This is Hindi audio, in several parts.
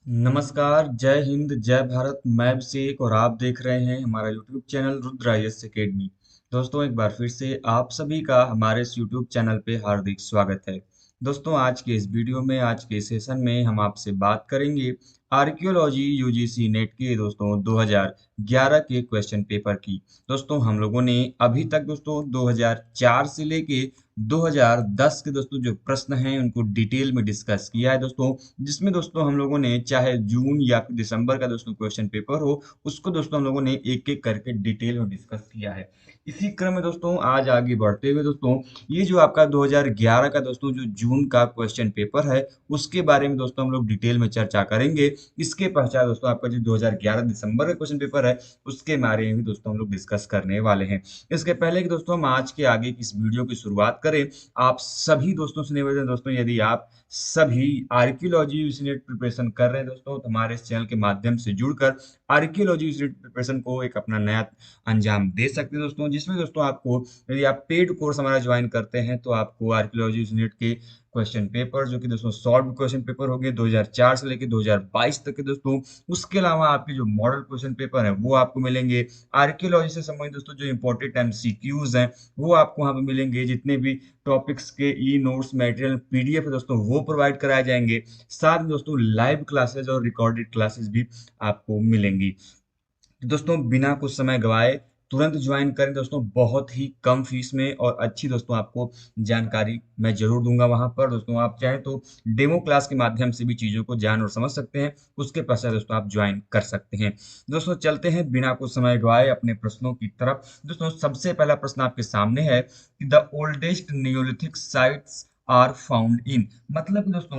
नमस्कार, जय हिंद, जय भारत। मैं अभिषेक और आप देख रहे हैं हमारा YouTube channel Rudra IAS academy. दोस्तों, एक बार फिर से आप सभी का हमारे इस यूट्यूब चैनल पे हार्दिक स्वागत है। दोस्तों, आज के इस वीडियो में, आज के सेशन में हम आपसे बात करेंगे आर्कियोलॉजी यूजीसी नेट के दोस्तों 2011 के क्वेश्चन पेपर की। दोस्तों, हम लोगों ने अभी तक दोस्तों 2004 से लेके 2010 के दोस्तों जो प्रश्न हैं उनको डिटेल में डिस्कस किया है दोस्तों, जिसमें दोस्तों हम लोगों ने चाहे जून या फिर दिसंबर का दोस्तों क्वेश्चन पेपर हो, उसको दोस्तों हम लोगों ने एक एक करके डिटेल में डिस्कस किया है। इसी क्रम में दोस्तों आज आगे बढ़ते हुए दोस्तों ये जो आपका 2011 का दोस्तों जो जून का क्वेश्चन पेपर है, उसके बारे में दोस्तों हम लोग डिटेल में चर्चा करेंगे। इसके पश्चात दोस्तों आपका जो 2011 दिसंबर का क्वेश्चन पेपर है, उसके बारे में भी दोस्तों हम लोग डिस्कस करने वाले हैं। इसके पहले कि दोस्तों हम आज के आगे की इस वीडियो की शुरुआत करें, आप सभी दोस्तों से निवेदन दोस्तों, यदि आप सभी आर्कियोलॉजी यूनिट प्रिपरेशन कर रहे हैं दोस्तों, तो हमारे इस चैनल के माध्यम से जुड़कर आर्कियोलॉजी यूनिट प्रिपरेशन को एक अपना नया अंजाम दे सकते हैं दोस्तों, जिसमें दोस्तों आपको, यदि आप पेड कोर्स हमारा ज्वाइन करते हैं, तो आपको आर्कियोलॉजी यूनिट के क्वेश्चन पेपर जो कि दोस्तों सॉल्व क्वेश्चन पेपर हो गए 2004 से लेकर 2022 तक के दोस्तों, उसके अलावा आपके जो मॉडल क्वेश्चन पेपर है वो आपको मिलेंगे। आर्कियोलॉजी से संबंधित दोस्तों जो इंपॉर्टेंट एमसीक्यूज हैं वो आपको वहाँ पे मिलेंगे। जितने भी टॉपिक्स के ई नोट्स मटेरियल पीडीएफ है दोस्तों वो प्रोवाइड कराए जाएंगे। साथ में दोस्तों लाइव क्लासेस और रिकॉर्डेड क्लासेस भी आपको मिलेंगी। तो दोस्तों बिना कुछ समय गवाए तुरंत ज्वाइन करें दोस्तों, बहुत ही कम फीस में और अच्छी दोस्तों आपको जानकारी मैं जरूर दूंगा वहां पर दोस्तों। आप चाहें तो डेमो क्लास के माध्यम से भी चीजों को जान और समझ सकते हैं। उसके पश्चात दोस्तों आप ज्वाइन कर सकते हैं। दोस्तों चलते हैं बिना कुछ समय गवाए अपने प्रश्नों की तरफ। दोस्तों सबसे पहला प्रश्न आपके सामने है कि the oldest neolithic sites are found in, मतलब कि दोस्तों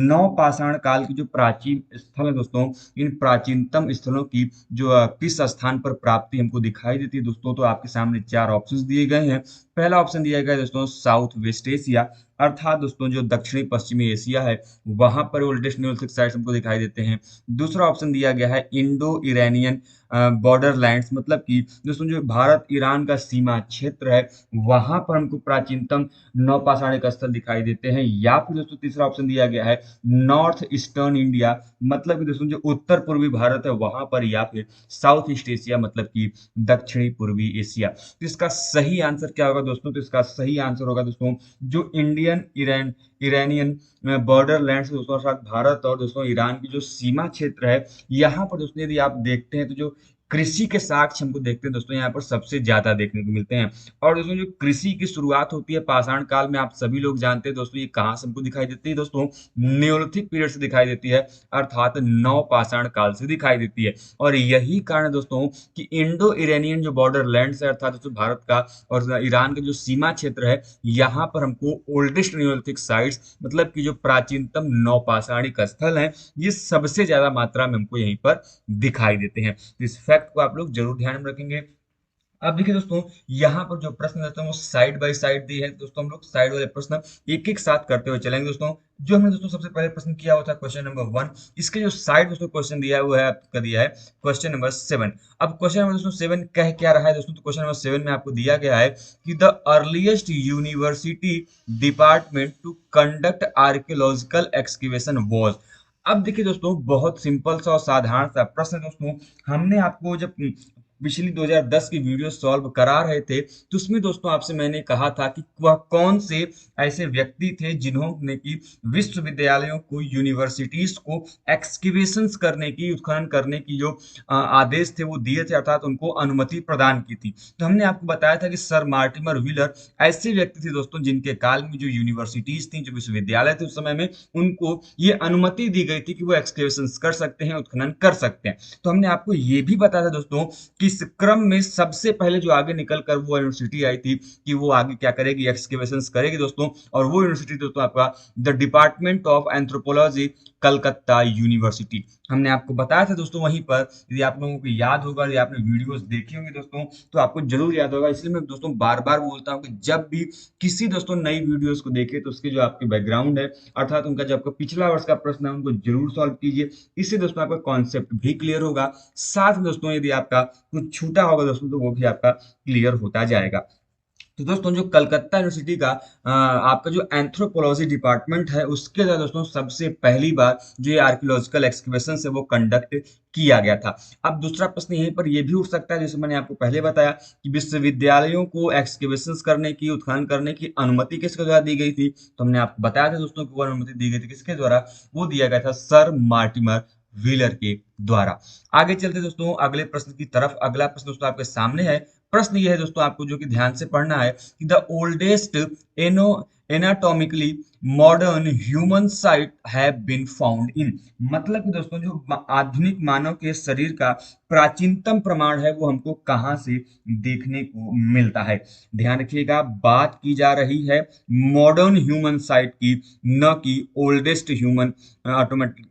नवपाषाण काल की जो प्राचीन स्थल है दोस्तों, इन प्राचीनतम स्थलों की जो किस स्थान पर प्राप्ति हमको दिखाई देती है दोस्तों। तो आपके सामने चार ऑप्शंस दिए गए हैं। पहला ऑप्शन दिया गया है दोस्तों साउथ वेस्ट एशिया, अर्थात दोस्तों जो दक्षिणी पश्चिमी एशिया है वहां पर ओल्डेस्ट नियोलिथिक साइट्स हमको दिखाई देते हैं। दूसरा ऑप्शन दिया गया है इंडो इरानियन बॉर्डर लैंड्स, मतलब कि दोस्तों जो भारत ईरान का सीमा क्षेत्र है वहां पर हमको प्राचीनतम नवपाषाणिक स्थल दिखाई देते हैं। या फिर दोस्तों तीसरा ऑप्शन दिया गया है नॉर्थ ईस्टर्न इंडिया, मतलब कि दोस्तों जो उत्तर पूर्वी भारत है वहां पर, या फिर साउथ ईस्ट एशिया मतलब कि दक्षिणी पूर्वी एशिया। तो इसका सही आंसर क्या होगा दोस्तों? तो इसका सही आंसर होगा दोस्तों जो इंडियन ईरानियन बॉर्डर लैंड से दोस्तों, अर्थात भारत और दोस्तों ईरान की जो सीमा क्षेत्र है, यहाँ पर दोस्तों यदि आप देखते हैं तो जो कृषि के साक्ष्य हमको देखते हैं दोस्तों यहाँ पर सबसे ज्यादा देखने को मिलते हैं। और दोस्तों जो कृषि की शुरुआत होती है पाषाण काल में, आप सभी लोग जानते हैं दोस्तों, ये कहाँ से हमको दिखाई देती है दोस्तों? नियोलिथिक पीरियड से दिखाई देती है, अर्थात नवपाषाण काल से दिखाई देती है। और यही कारण है दोस्तों कि इंडो इरानियन जो बॉर्डर लैंड है, अर्थात दोस्तों भारत का और ईरान का जो सीमा क्षेत्र है, यहाँ पर हमको ओल्डेस्ट नियोलिथिक साइट्स, मतलब कि जो प्राचीनतम नवपाषाणिक स्थल है, ये सबसे ज्यादा मात्रा में हमको यहीं पर दिखाई देते हैं। तो इस फैक्ट को आप लोग जरूर ध्यान में रखेंगे। अब देखिए दोस्तों, यहाँ पर जो प्रश्न रहते हैं वो साइड बाय साइड दिए हैं दोस्तों। हम लोग साइड वाले प्रश्न एक एक साथ करते हुए चलेंगे दोस्तों। जो हमने दोस्तों सबसे पहले प्रश्न किया हुआ था क्वेश्चन नंबर 1, इसके जो साइड दोस्तों क्वेश्चन दिया है वो है आपका दिया है क्वेश्चन नंबर 7। अब क्वेश्चन नंबर दोस्तों 7 कह क्या रहा है दोस्तों? तो क्वेश्चन नंबर 7 में आपको दिया गया है कि the earliest university department to conduct archaeological excavation was. अब देखिए दोस्तों, बहुत सिंपल सा और साधारण सा प्रश्न है दोस्तों। हमने आपको जब पिछली 2010 की वीडियो सॉल्व करा रहे थे, तो उसमें दोस्तों आपसे मैंने कहा था कि वह कौन से ऐसे व्यक्ति थे जिन्होंने की विश्वविद्यालयों को, यूनिवर्सिटीज को एक्सकेवेशंस करने की, उत्खनन करने की जो आदेश थे वो दिए थे, अर्थात उनको अनुमति प्रदान की थी। तो हमने आपको बताया था कि सर मार्टिमर व्हीलर ऐसे व्यक्ति थे दोस्तों जिनके काल में जो यूनिवर्सिटीज थी, जो विश्वविद्यालय थे उस समय में, उनको ये अनुमति दी गई थी कि वो एक्सकेवेशंस कर सकते हैं, उत्खनन कर सकते हैं। तो हमने आपको ये भी बताया था दोस्तों कि इस क्रम में सबसे पहले जो आगे निकल कर वो यूनिवर्सिटी आई थी कि वो आगे क्या करेगी, एक्सकेवेशंस करेगी दोस्तों। और वो यूनिवर्सिटी दोस्तों आपका the department of anthropology, Calcutta university. हमने आपको बताया था दोस्तों वहीं पर, यदि आप लोगों को याद होगा या आपने वीडियोस देखी होंगी दोस्तों, तो आपको जरूर याद होगा। इसलिए मैं दोस्तों बार बार बोलता हूँ कि जब भी किसी दोस्तों नई वीडियोस को देखे तो उसके जो आपके बैकग्राउंड है, अर्थात उनका जो आपका पिछला वर्ष का प्रश्न है, उनको जरूर सॉल्व कीजिए। इससे दोस्तों आपका कॉन्सेप्ट भी क्लियर होगा। साथ में दोस्तों यदि आपका कुछ छूटा होगा दोस्तों तो वो भी आपका क्लियर होता जाएगा। तो दोस्तों जो कलकत्ता यूनिवर्सिटी का आपका जो एंथ्रोपोलॉजी डिपार्टमेंट है उसके द्वारा दोस्तों सबसे पहली बार जो ये आर्कियोलॉजिकल एक्सकवेशन है वो कंडक्ट किया गया था। अब दूसरा प्रश्न यहीं पर ये भी उठ सकता है, जैसे मैंने आपको पहले बताया कि विश्वविद्यालयों को एक्सकवेशन करने की, उत्खनन करने की अनुमति किसके द्वारा दी गई थी? तो हमने आपको बताया था दोस्तों कि वो अनुमति दी गई थी किसके द्वारा? वो दिया गया था सर मार्टिमर व्हीलर के द्वारा। आगे चलते दोस्तों अगले प्रश्न की तरफ। अगला प्रश्न दोस्तों आपके सामने है। प्रश्न ये है दोस्तों आपको जो कि ध्यान से पढ़ना है कि the oldest ana anatomically modern human site have been found in. मतलब कि दोस्तों जो आधुनिक मानव के शरीर का प्राचीनतम प्रमाण है वो हमको कहाँ से देखने को मिलता है? ध्यान रखिएगा, बात की जा रही है मॉडर्न ह्यूमन साइट की, न कि ओल्डेस्ट ह्यूमन ऑटोमेटिक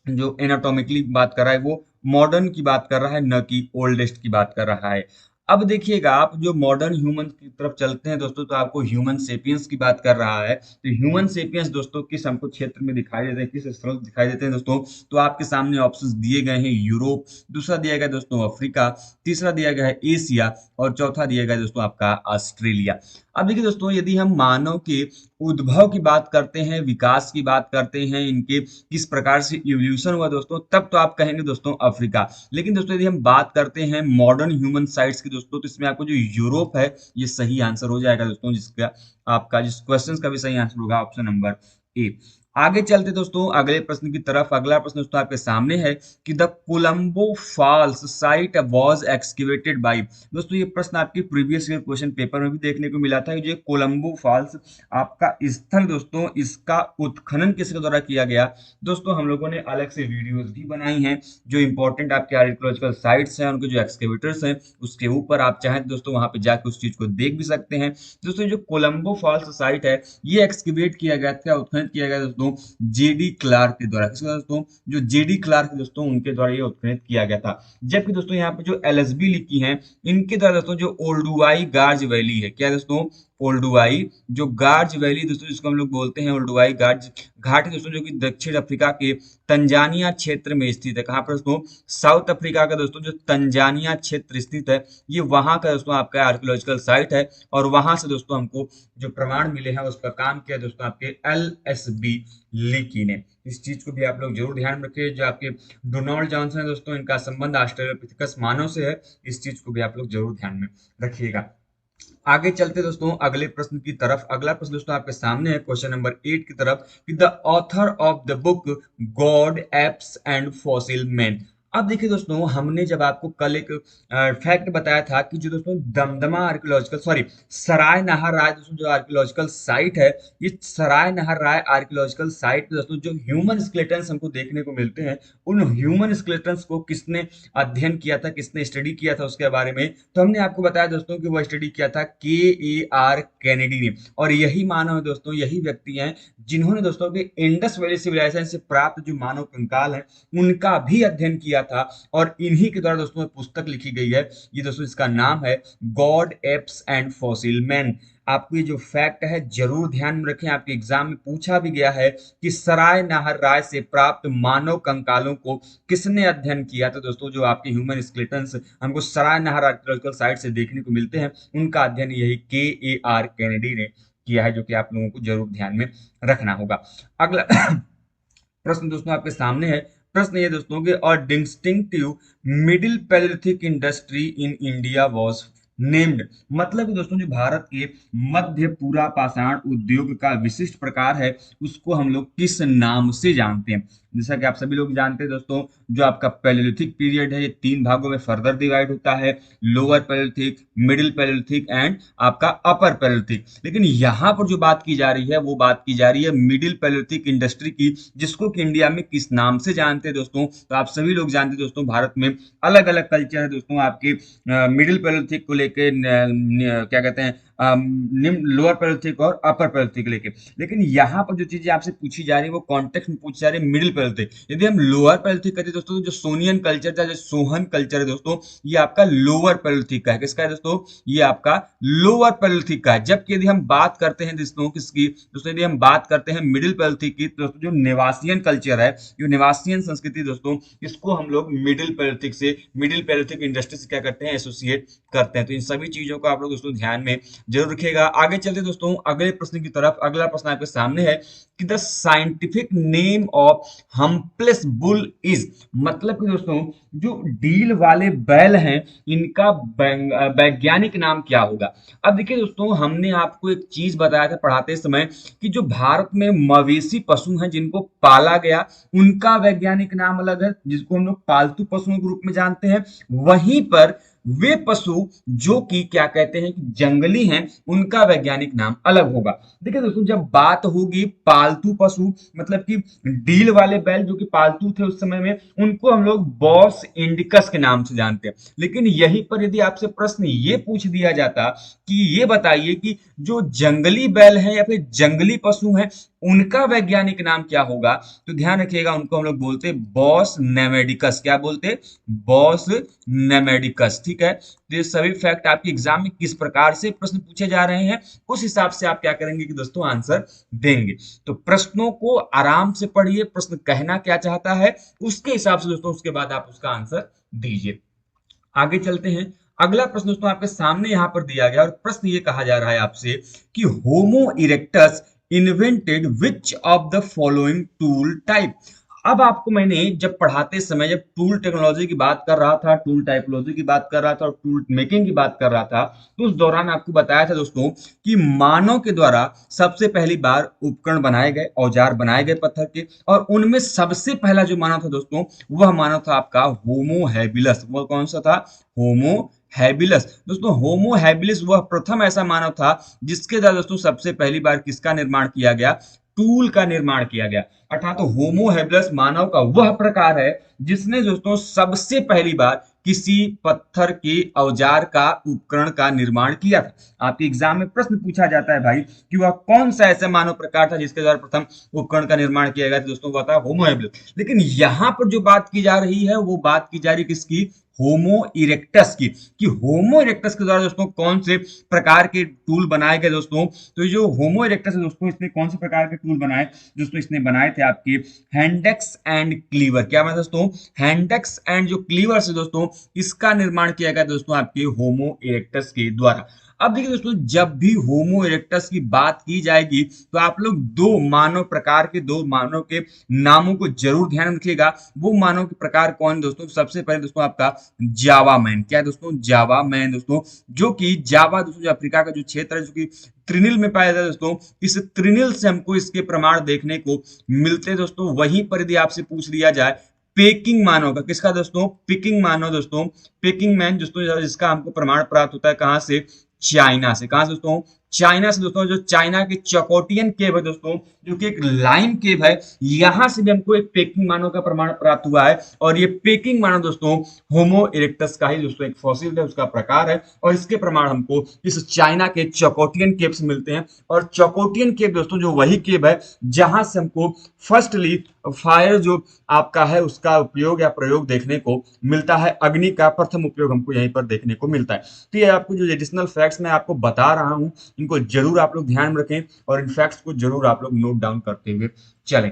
जो एनाटॉमिकली बात कर रहा है वो मॉडर्न की बात कर रहा है, न कि ओल्डेस्ट की बात कर रहा है। अब देखिएगा, आप जो मॉडर्न ह्यूमन की तरफ चलते हैं दोस्तों तो आपको ह्यूमन सेपियंस की बात कर रहा है। तो ह्यूमन सेपियंस दोस्तों किस हमको क्षेत्र में दिखाई देते हैं, किस स्थल दिखाई देते हैं दोस्तों? तो आपके सामने ऑप्शंस दिए गए हैं यूरोप, दूसरा दिया गया दोस्तों अफ्रीका, तीसरा दिया गया है एशिया और चौथा दिया गया दोस्तों आपका ऑस्ट्रेलिया। अब देखिए दोस्तों, यदि हम मानव के उद्भव की बात करते हैं, विकास की बात करते हैं, इनके किस प्रकार से इवोल्यूशन हुआ दोस्तों, तब तो आप कहेंगे दोस्तों अफ्रीका। लेकिन दोस्तों यदि हम बात करते हैं मॉडर्न ह्यूमन साइट्स की दोस्तों, तो इसमें आपको जो यूरोप है ये सही आंसर हो जाएगा दोस्तों, जिसका आपका जिस क्वेश्चन का भी सही आंसर होगा ऑप्शन नंबर ए। आगे चलते दोस्तों अगले प्रश्न की तरफ। अगला प्रश्न दोस्तों आपके सामने है कि the Colombo falls site was excavated by. दोस्तों ये प्रश्न आपके प्रीवियस ईयर क्वेश्चन पेपर में भी देखने को मिला था। जो कोलंबो फॉल्स आपका स्थल दोस्तों, इसका उत्खनन किसके द्वारा किया गया? दोस्तों हम लोगों ने अलग से वीडियोस भी बनाई हैं, जो इंपॉर्टेंट आपके आर्कियोलॉजिकल साइट्स हैं, उनके जो एक्सकेवेटर्स हैं उसके ऊपर आप चाहें तो दोस्तों वहां पे जाकर उस चीज को देख भी सकते हैं। दोस्तों जो कोलंबो फॉल्स साइट है ये एक्सकेवेट किया गया था, उत्खनन किया गया दोस्तों जेडी क्लार्क के द्वारा। किसके द्वारा दोस्तों? जो जेडी क्लार्क दोस्तों उनके द्वारा ये उत्खनन किया गया था। जबकि दोस्तों यहाँ पे जो एलएसबी लिखी है इनके द्वारा दोस्तों जो ओल्डुआई गार्ज वैली है, क्या दोस्तों? ओल्डुआई जो गार्ज वैली दोस्तों जिसको हम लोग बोलते हैं ओल्डुआई गार्ज घाट है दोस्तों, जो कि दक्षिण अफ्रीका के तंजानिया क्षेत्र में स्थित है। कहाँ पर दोस्तों? साउथ अफ्रीका का दोस्तों जो तंजानिया क्षेत्र स्थित है, ये वहां का दोस्तों आपका आर्कियोलॉजिकल साइट है। और वहां से दोस्तों हमको जो प्रमाण मिले हैं उसका काम किया दोस्तों आपके एलएसबी लीकी ने। इस चीज को भी आप लोग जरूर ध्यान रखिए। जो आपके डोनाल्ड जॉनसन है दोस्तों, इनका संबंध ऑस्ट्रेलोपिथेकस मानव से है, इस चीज को भी आप लोग जरूर ध्यान में रखिएगा। आगे चलते दोस्तों अगले प्रश्न की तरफ। अगला प्रश्न दोस्तों आपके सामने है क्वेश्चन नंबर 8 की तरफ कि the author of the book God apps and fossil man. अब देखिए दोस्तों, हमने जब आपको कल एक फैक्ट बताया था कि जो दोस्तों दमदमा आर्कियोलॉजिकल सॉरी सराय नहर राय दोस्तों जो आर्कियोलॉजिकल साइट है, ये सराय नहर राय आर्कियोलॉजिकल साइट दोस्तों जो ह्यूमन स्केलेटन्स हमको देखने को मिलते हैं, उन ह्यूमन स्केलेटन्स को किसने अध्ययन किया था, किसने स्टडी किया था उसके बारे में। तो हमने आपको बताया दोस्तों कि वो स्टडी किया था KAR कैनेडी ने। और यही मानव है दोस्तों, यही व्यक्ति हैं जिन्होंने दोस्तों के इंडस वैली सिविलाइजेशन से प्राप्त जो मानव कंकाल है उनका भी अध्ययन किया था। और इन्हीं के द्वारा दोस्तों पुस्तक लिखी गई है। ये दोस्तों इसका नाम है God apps and fossil man. आपको ये जो फैक्ट है जरूर ध्यान में रखें, आपके एग्जाम में पूछा भी गया है कि सराय नहर राय से प्राप्त मानव कंकालों को किसने अध्ययन किया? तो दोस्तों जो आपके ह्यूमन स्केलेटन्स हमको सराय नहर आर्कियोलॉजिकल साइट से देखने को मिलते हैं, उनका अध्ययन यही KAR कैनेडी ने किया है, जो कि आप लोगों को जरूर ध्यान में रखना होगा। अगला प्रश्न दोस्तों आपके सामने है। प्रश्न ये दोस्तों कि और distinctive middle palaeolithic industry in India was named. मतलब कि दोस्तों जो भारत के मध्य पूरा पाषाण उद्योग का विशिष्ट प्रकार है उसको हम लोग किस नाम से जानते हैं? जैसा कि आप सभी लोग जानते हैं दोस्तों, जो आपका पैलेolithic पीरियड है ये 3 भागों में फर्दर डिवाइड होता है, लोअर पैलेolithic, मिडिल पैलेolithic एंड आपका अपर पैलेolithic। लेकिन यहाँ पर जो बात की जा रही है वो बात की जा रही है मिडिल पैलेolithic इंडस्ट्री की, जिसको कि इंडिया में किस नाम से जानते हैं दोस्तों? तो आप सभी लोग जानते हैं दोस्तों, भारत में अलग अलग कल्चर है दोस्तों आपके मिडिल पैलेolithic को लेके क्या कहते हैं लोअर पैलेolithic और अपर पैलेolithic लेके। लेकिन यहाँ पर जो चीजें आपसे पूछी जा रही है वो कॉन्टेक्स्ट में पूछी जा रही है मिडिल पैलेolithic। यदि हम लोअर पैलेolithic कहते हैं दोस्तों, जो सोनियन कल्चर था, जो सोहन कल्चर है दोस्तों, ये आपका लोअर पैलेolithic का है। किसका है दोस्तों? ये आपका लोअर पैलेolithic का है। जबकि यदि हम बात करते हैं दोस्तों किसकी, दोस्तों यदि हम बात करते हैं मिडिल पैलेolithic की, दोस्तों जो नेवासियन कल्चर है, जो नेवासियन संस्कृति दोस्तों, इसको हम लोग मिडिल पैलेolithic इंडस्ट्री से क्या करते हैं? एसोसिएट करते हैं। तो इन सभी चीजों को आप लोग दोस्तों ध्यान में जरूर रखिएगा। आगे चलते दोस्तों अगले प्रश्न की तरफ। अगला प्रश्न आपके सामने है कि the scientific name of humpless bull is, मतलब कि दोस्तों जो डील वाले बैल हैं इनका वैज्ञानिक नाम क्या होगा। अब देखिए दोस्तों, हमने आपको एक चीज बताया था पढ़ाते समय कि जो भारत में मवेशी पशु हैं जिनको पाला गया उनका वैज्ञानिक नाम अलग है, जिसको हम लोग पालतू पशुओं के रूप में जानते हैं। वहीं पर वे पशु जो कि क्या कहते हैं कि जंगली हैं उनका वैज्ञानिक नाम अलग होगा। देखिए दोस्तों, जब बात होगी पालतू पशु मतलब कि डील वाले बैल जो कि पालतू थे उस समय में, उनको हम लोग बॉस इंडिकस के नाम से जानते हैं। लेकिन यहीं पर यदि आपसे प्रश्न ये पूछ दिया जाता कि ये बताइए कि जो जंगली बैल हैं या फिर जंगली पशु हैं उनका वैज्ञानिक नाम क्या होगा, तो ध्यान रखिएगा उनको हम लोग बोलते बॉस नेमेडिकस। क्या बोलते? बॉस नेमेडिकस। ठीक है, तो ये सभी फैक्ट आपके एग्जाम में किस प्रकार से प्रश्न पूछे जा रहे हैं उस हिसाब से आप क्या करेंगे कि दोस्तों आंसर देंगे। तो प्रश्नों को आराम से पढ़िए, प्रश्न कहना क्या चाहता है उसके हिसाब से दोस्तों उसके बाद आप उसका आंसर दीजिए। आगे चलते हैं। अगला प्रश्न दोस्तों आपके सामने यहां पर दिया गया और प्रश्न ये कहा जा रहा है आपसे कि Homo erectus invented which of the following tool type. अब आपको मैंने जब पढ़ाते समय जब टूल टेक्नोलॉजी की बात कर रहा था, टूल टाइपोलॉजी की बात कर रहा था और टूल मेकिंग की बात कर रहा था, तो उस दौरान आपको बताया था दोस्तों कि मानव के द्वारा सबसे पहली बार उपकरण बनाए गए, औजार बनाए गए पत्थर के, और उनमें सबसे पहला जो मानव था दोस्तों वह मानव था आपका होमो हैबिलस। वो कौन सा था? होमो हैबिलस। दोस्तों होमो हैबिलिस वह प्रथम ऐसा मानव था जिसके द्वारा दोस्तों सबसे पहली बार किसका निर्माण किया गया? टूल का निर्माण किया गया। अर्थात तो होमो हैबिलस मानव का वह प्रकार है जिसने दोस्तों सबसे पहली बार किसी पत्थर के औजार का उपकरण का निर्माण किया था। आपके एग्जाम में प्रश्न पूछा जाता है भाई कि वह कौन सा ऐसा मानव प्रकार था जिसके द्वारा प्रथम उपकरण का निर्माण किया गया था, दोस्तों वह था होमो हैबिलिस। लेकिन यहां पर जो बात की जा रही है वो बात की जा रही है किसकी? होमो इरेक्टस की। कि होमो इरेक्टस के द्वारा दोस्तों कौन से प्रकार के टूल बनाए गए दोस्तों। तो जो होमो इरेक्टस है दोस्तों इसने कौन से प्रकार के टूल बनाए दोस्तों? इसने बनाए थे आपके हैंडेक्स एंड क्लीवर। क्या बनाया दोस्तों? हैंडेक्स एंड जो क्लीवर है दोस्तों इसका निर्माण किया गया दोस्तों आपके होमो इरेक्टस के द्वारा। अब देखिए दोस्तों, जब भी होमो इरेक्टस की बात की जाएगी तो आप लोग दो मानव प्रकार के, दो मानव के नामों को जरूर ध्यान में रखिएगा। वो मानव के प्रकार कौन दोस्तों? सबसे पहले दोस्तों आपका जावा मैन। क्या है दोस्तों? जावा मैन दोस्तों, जो कि जावा दोस्तों जो अफ्रीका का जो क्षेत्र है जो कि त्रिनिल में पाया जाता है दोस्तों, इस त्रिनिल से हमको इसके प्रमाण देखने को मिलते हैं दोस्तों। वहीं पर यदि आपसे पूछ लिया जाए पेकिंग मानव का, किसका दोस्तों? पिकिंग मानव दोस्तों, पेकिंग मैन दोस्तों, जिसका हमको प्रमाण प्राप्त होता है कहां से? चाइना से। कहां से दोस्तों? चाइना से दोस्तों। जो चाइना के चकोटियन केव है दोस्तों, जो कि एक लाइम केव है, यहां से भी हमको एक पेकिंग मानव का प्रमाण प्राप्त हुआ है। और ये पेकिंग मानव दोस्तों होमो इरेक्टस का ही दोस्तों एक फॉसिल है, उसका प्रकार है। और इसके प्रमाण हमको इस चाइना के चकोटियन केव से मिलते हैं। और चकोटियन केव दोस्तों जो वही केव है जहां से हमको फर्स्टली फायर जो आपका है उसका उपयोग या प्रयोग देखने को मिलता है। अग्नि का प्रथम उपयोग हमको यहीं पर देखने को मिलता है। तो ये आपको जो एडिशनल फैक्ट्स मैं आपको बता रहा हूं इनको जरूर आप लोग ध्यान में रखें और इन फैक्ट्स को जरूर आप लोग नोट डाउन करते हुए चलें।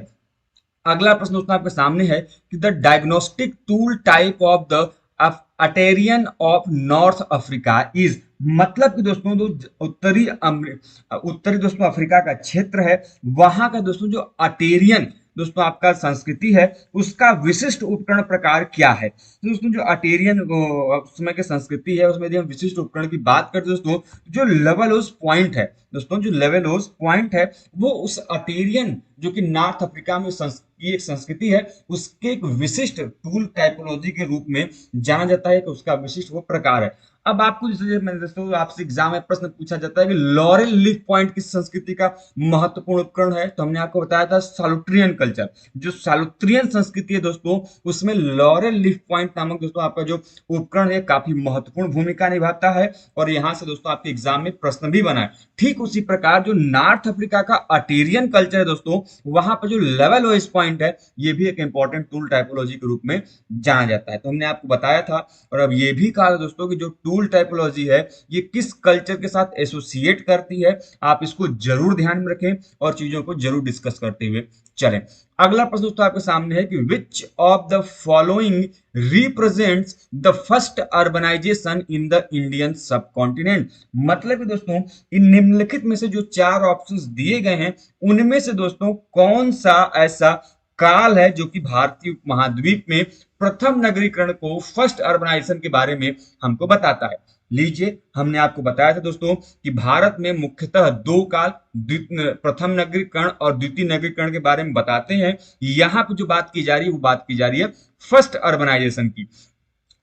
अगला प्रश्न दोस्तों आपके सामने है कि the diagnostic tool type of the Aterian of North Africa is, मतलब कि दोस्तों जो उत्तरी दोस्तों अफ्रीका का क्षेत्र है वहां का दोस्तों जो अटेरियन दोस्तों आपका संस्कृति है उसका विशिष्ट उपकरण प्रकार क्या है। तो दोस्तों जो अटेरियन समय की संस्कृति है उसमें यदि हम विशिष्ट उपकरण की बात करते हैं दोस्तों, जो लेवलोस पॉइंट है दोस्तों, जो लेवलोस पॉइंट है वो उस अटेरियन जो कि नॉर्थ अफ्रीका में की एक संस्कृति है उसके एक विशिष्ट टूल टाइपोलॉजी के रूप में जाना जाता है कि उसका विशिष्ट वो प्रकार है। अब आपको जैसे मैंने दोस्तों आपसे एग्जाम में प्रश्न पूछा जाता है कि लॉरेल लीफ पॉइंट किस संस्कृति का महत्वपूर्ण उपकरण है, तो हमने आपको बताया था सालुट्रियन कल्चर। जो सालुट्रियन संस्कृति है दोस्तों उसमें लॉरेल लीफ पॉइंट नामक दोस्तों आपका जो उपकरण है काफी महत्वपूर्ण भूमिका निभाता है और यहाँ से दोस्तों आपके एग्जाम में प्रश्न भी बना है। ठीक उसी प्रकार जो नॉर्थ अफ्रीका का अटेरियन कल्चर है दोस्तों वहां पर जो लेवल ओएस पॉइंट है ये भी एक इंपॉर्टेंट टूल टाइपोलॉजी के रूप में जाना जाता है। तो हमने आपको बताया था और अब ये भी कहा था दोस्तों कि जो टूल टाइपोलॉजी है ये किस कल्चर के साथ एसोसिएट करती है, आप इसको जरूर ध्यान में रखें और चीजों को जरूर डिस्कस करते हुए चलें। अगला प्रश्न दोस्तों आपके सामने है कि which of the following represents the first urbanisation in the Indian subcontinent. मतलब कि दोस्तों इन निम्नलिखित में से जो चार ऑप्शंस दिए गए हैं उनमें से दोस्तों कौन सा ऐसा काल है जो कि भारतीय महाद्वीप में प्रथम नगरीकरण को, फर्स्ट अर्बनाइजेशन के बारे में हमको बताता है। लीजिए, हमने आपको बताया था दोस्तों कि भारत में मुख्यतः दो काल, प्रथम नगरीकरण और द्वितीय नगरीकरण के बारे में बताते हैं। यहां पे जो बात की जा रही है वो बात की जा रही है फर्स्ट अर्बनाइजेशन की।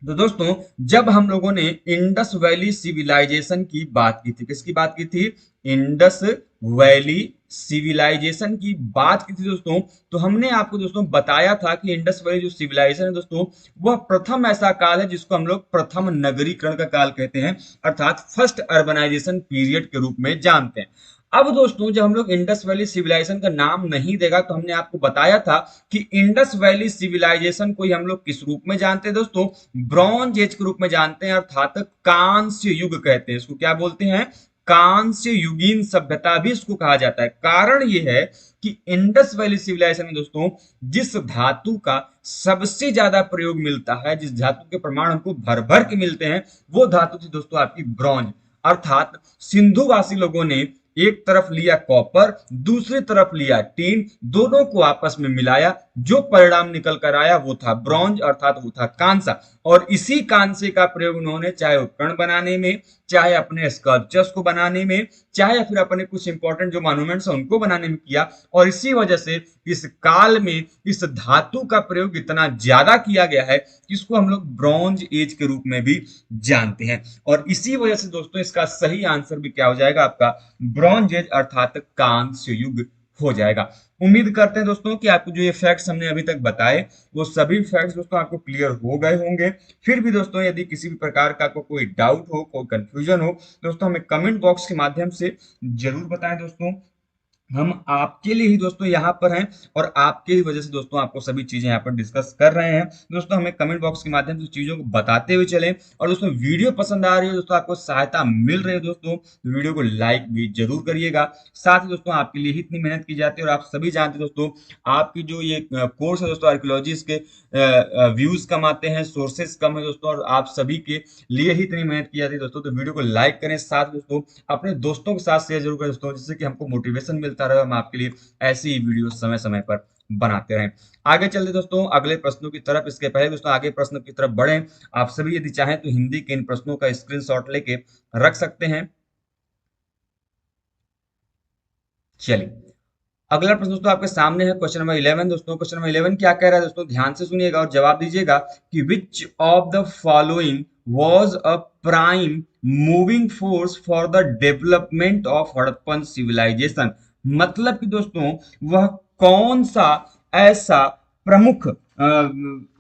तो दोस्तों जब हम लोगों ने इंडस वैली सिविलाइजेशन की बात की थी, किसकी बात की थी? इंडस वैली सिविलाइजेशन की बात की थी दोस्तों, तो हमने आपको दोस्तों बताया था कि इंडस वैली जो सिविलाइजेशन है दोस्तों वह प्रथम ऐसा काल है जिसको हम लोग प्रथम नगरीकरण का काल कहते हैं, अर्थात फर्स्ट अर्बनाइजेशन पीरियड के रूप में जानते हैं। अब दोस्तों जब हम लोग इंडस वैली सिविलाइजेशन का नाम नहीं देगा तो हमने आपको बताया था कि इंडस वैली सिविलाइजेशन को हम लोग किस रूप में जानते हैं दोस्तों? ब्रॉन्ज एज के रूप में जानते हैं, अर्थात कांस्य युग कहते हैं इसको। क्या बोलते हैं? कांस्य युगीन सभ्यता भी इसको कहा जाता है। कारण यह है कि इंडस वैली सिविलाइजेशन में दोस्तों जिस धातु का सबसे ज्यादा प्रयोग मिलता है, जिस धातु के प्रमाण हमको भर भर के मिलते हैं, वो धातु थी दोस्तों आपकी ब्रॉन्ज। अर्थात सिंधुवासी लोगों ने एक तरफ लिया कॉपर, दूसरी तरफ लिया टीन, दोनों को आपस में मिलाया, जो परिणाम निकल कर आया वो था ब्रॉन्ज, अर्थात वो था कांसा। और इसी कांसे का प्रयोग उन्होंने चाहे उपकरण बनाने में, चाहे अपने स्कल्पचर्स को बनाने में, चाहे फिर अपने कुछ इंपॉर्टेंट जो मॉन्यूमेंट्स हैं उनको बनाने में किया। और इसी वजह से इस काल में इस धातु का प्रयोग इतना ज्यादा किया गया है जिसको हम लोग ब्रॉन्ज एज के रूप में भी जानते हैं। और इसी वजह से दोस्तों इसका सही आंसर भी क्या हो जाएगा? आपका ब्रॉन्ज एज अर्थात कांस्य युग हो जाएगा। उम्मीद करते हैं दोस्तों कि आपको जो ये फैक्ट्स हमने अभी तक बताए वो सभी फैक्ट्स दोस्तों आपको क्लियर हो गए होंगे। फिर भी दोस्तों यदि किसी भी प्रकार का आपको कोई डाउट हो, कोई कंफ्यूजन हो, दोस्तों हमें कमेंट बॉक्स के माध्यम से जरूर बताएं दोस्तों। हम आपके लिए ही दोस्तों यहाँ पर हैं और आपके ही वजह से दोस्तों आपको सभी चीजें यहाँ पर डिस्कस कर रहे हैं। दोस्तों हमें कमेंट बॉक्स के माध्यम से चीजों को बताते हुए चलें। और दोस्तों वीडियो पसंद आ रही है दोस्तों, आपको सहायता मिल रही है दोस्तों, तो वीडियो को लाइक भी जरूर करिएगा। साथ ही दोस्तों आपके लिए ही इतनी मेहनत की जाती है और आप सभी जानते हैं दोस्तों आपकी जो ये कोर्स है दोस्तों आर्कियोलॉजी के व्यूज कम आते हैं, सोर्सेस कम है दोस्तों, और आप सभी के लिए ही इतनी मेहनत की जाती है दोस्तों। तो वीडियो को लाइक करें, साथ दोस्तों अपने दोस्तों के साथ शेयर जरूर करें दोस्तों, जिससे कि हमको मोटिवेशन मिलता रहे, हम आपके लिए ऐसी ही वीडियो समय समय पर बनाते रहें। आगे चलते दोस्तों अगले प्रश्नों की तरफ। इसके पहले दोस्तों आगे प्रश्न की तरफ बढ़ें, आप सभी यदि चाहें तो हिंदी के इन प्रश्नों का स्क्रीनशॉट लेके रख सकते हैं। चलिए अगला प्रश्न दोस्तों आपके सामने है क्वेश्चन नंबर 11। दोस्तों क्वेश्चन नंबर 11 क्या कह रहा है दोस्तों? ध्यान से सुनिएगा और जवाब दीजिएगा कि which of the following was a prime moving force for the development of Harappan civilization। मतलब कि दोस्तों वह कौन सा ऐसा प्रमुख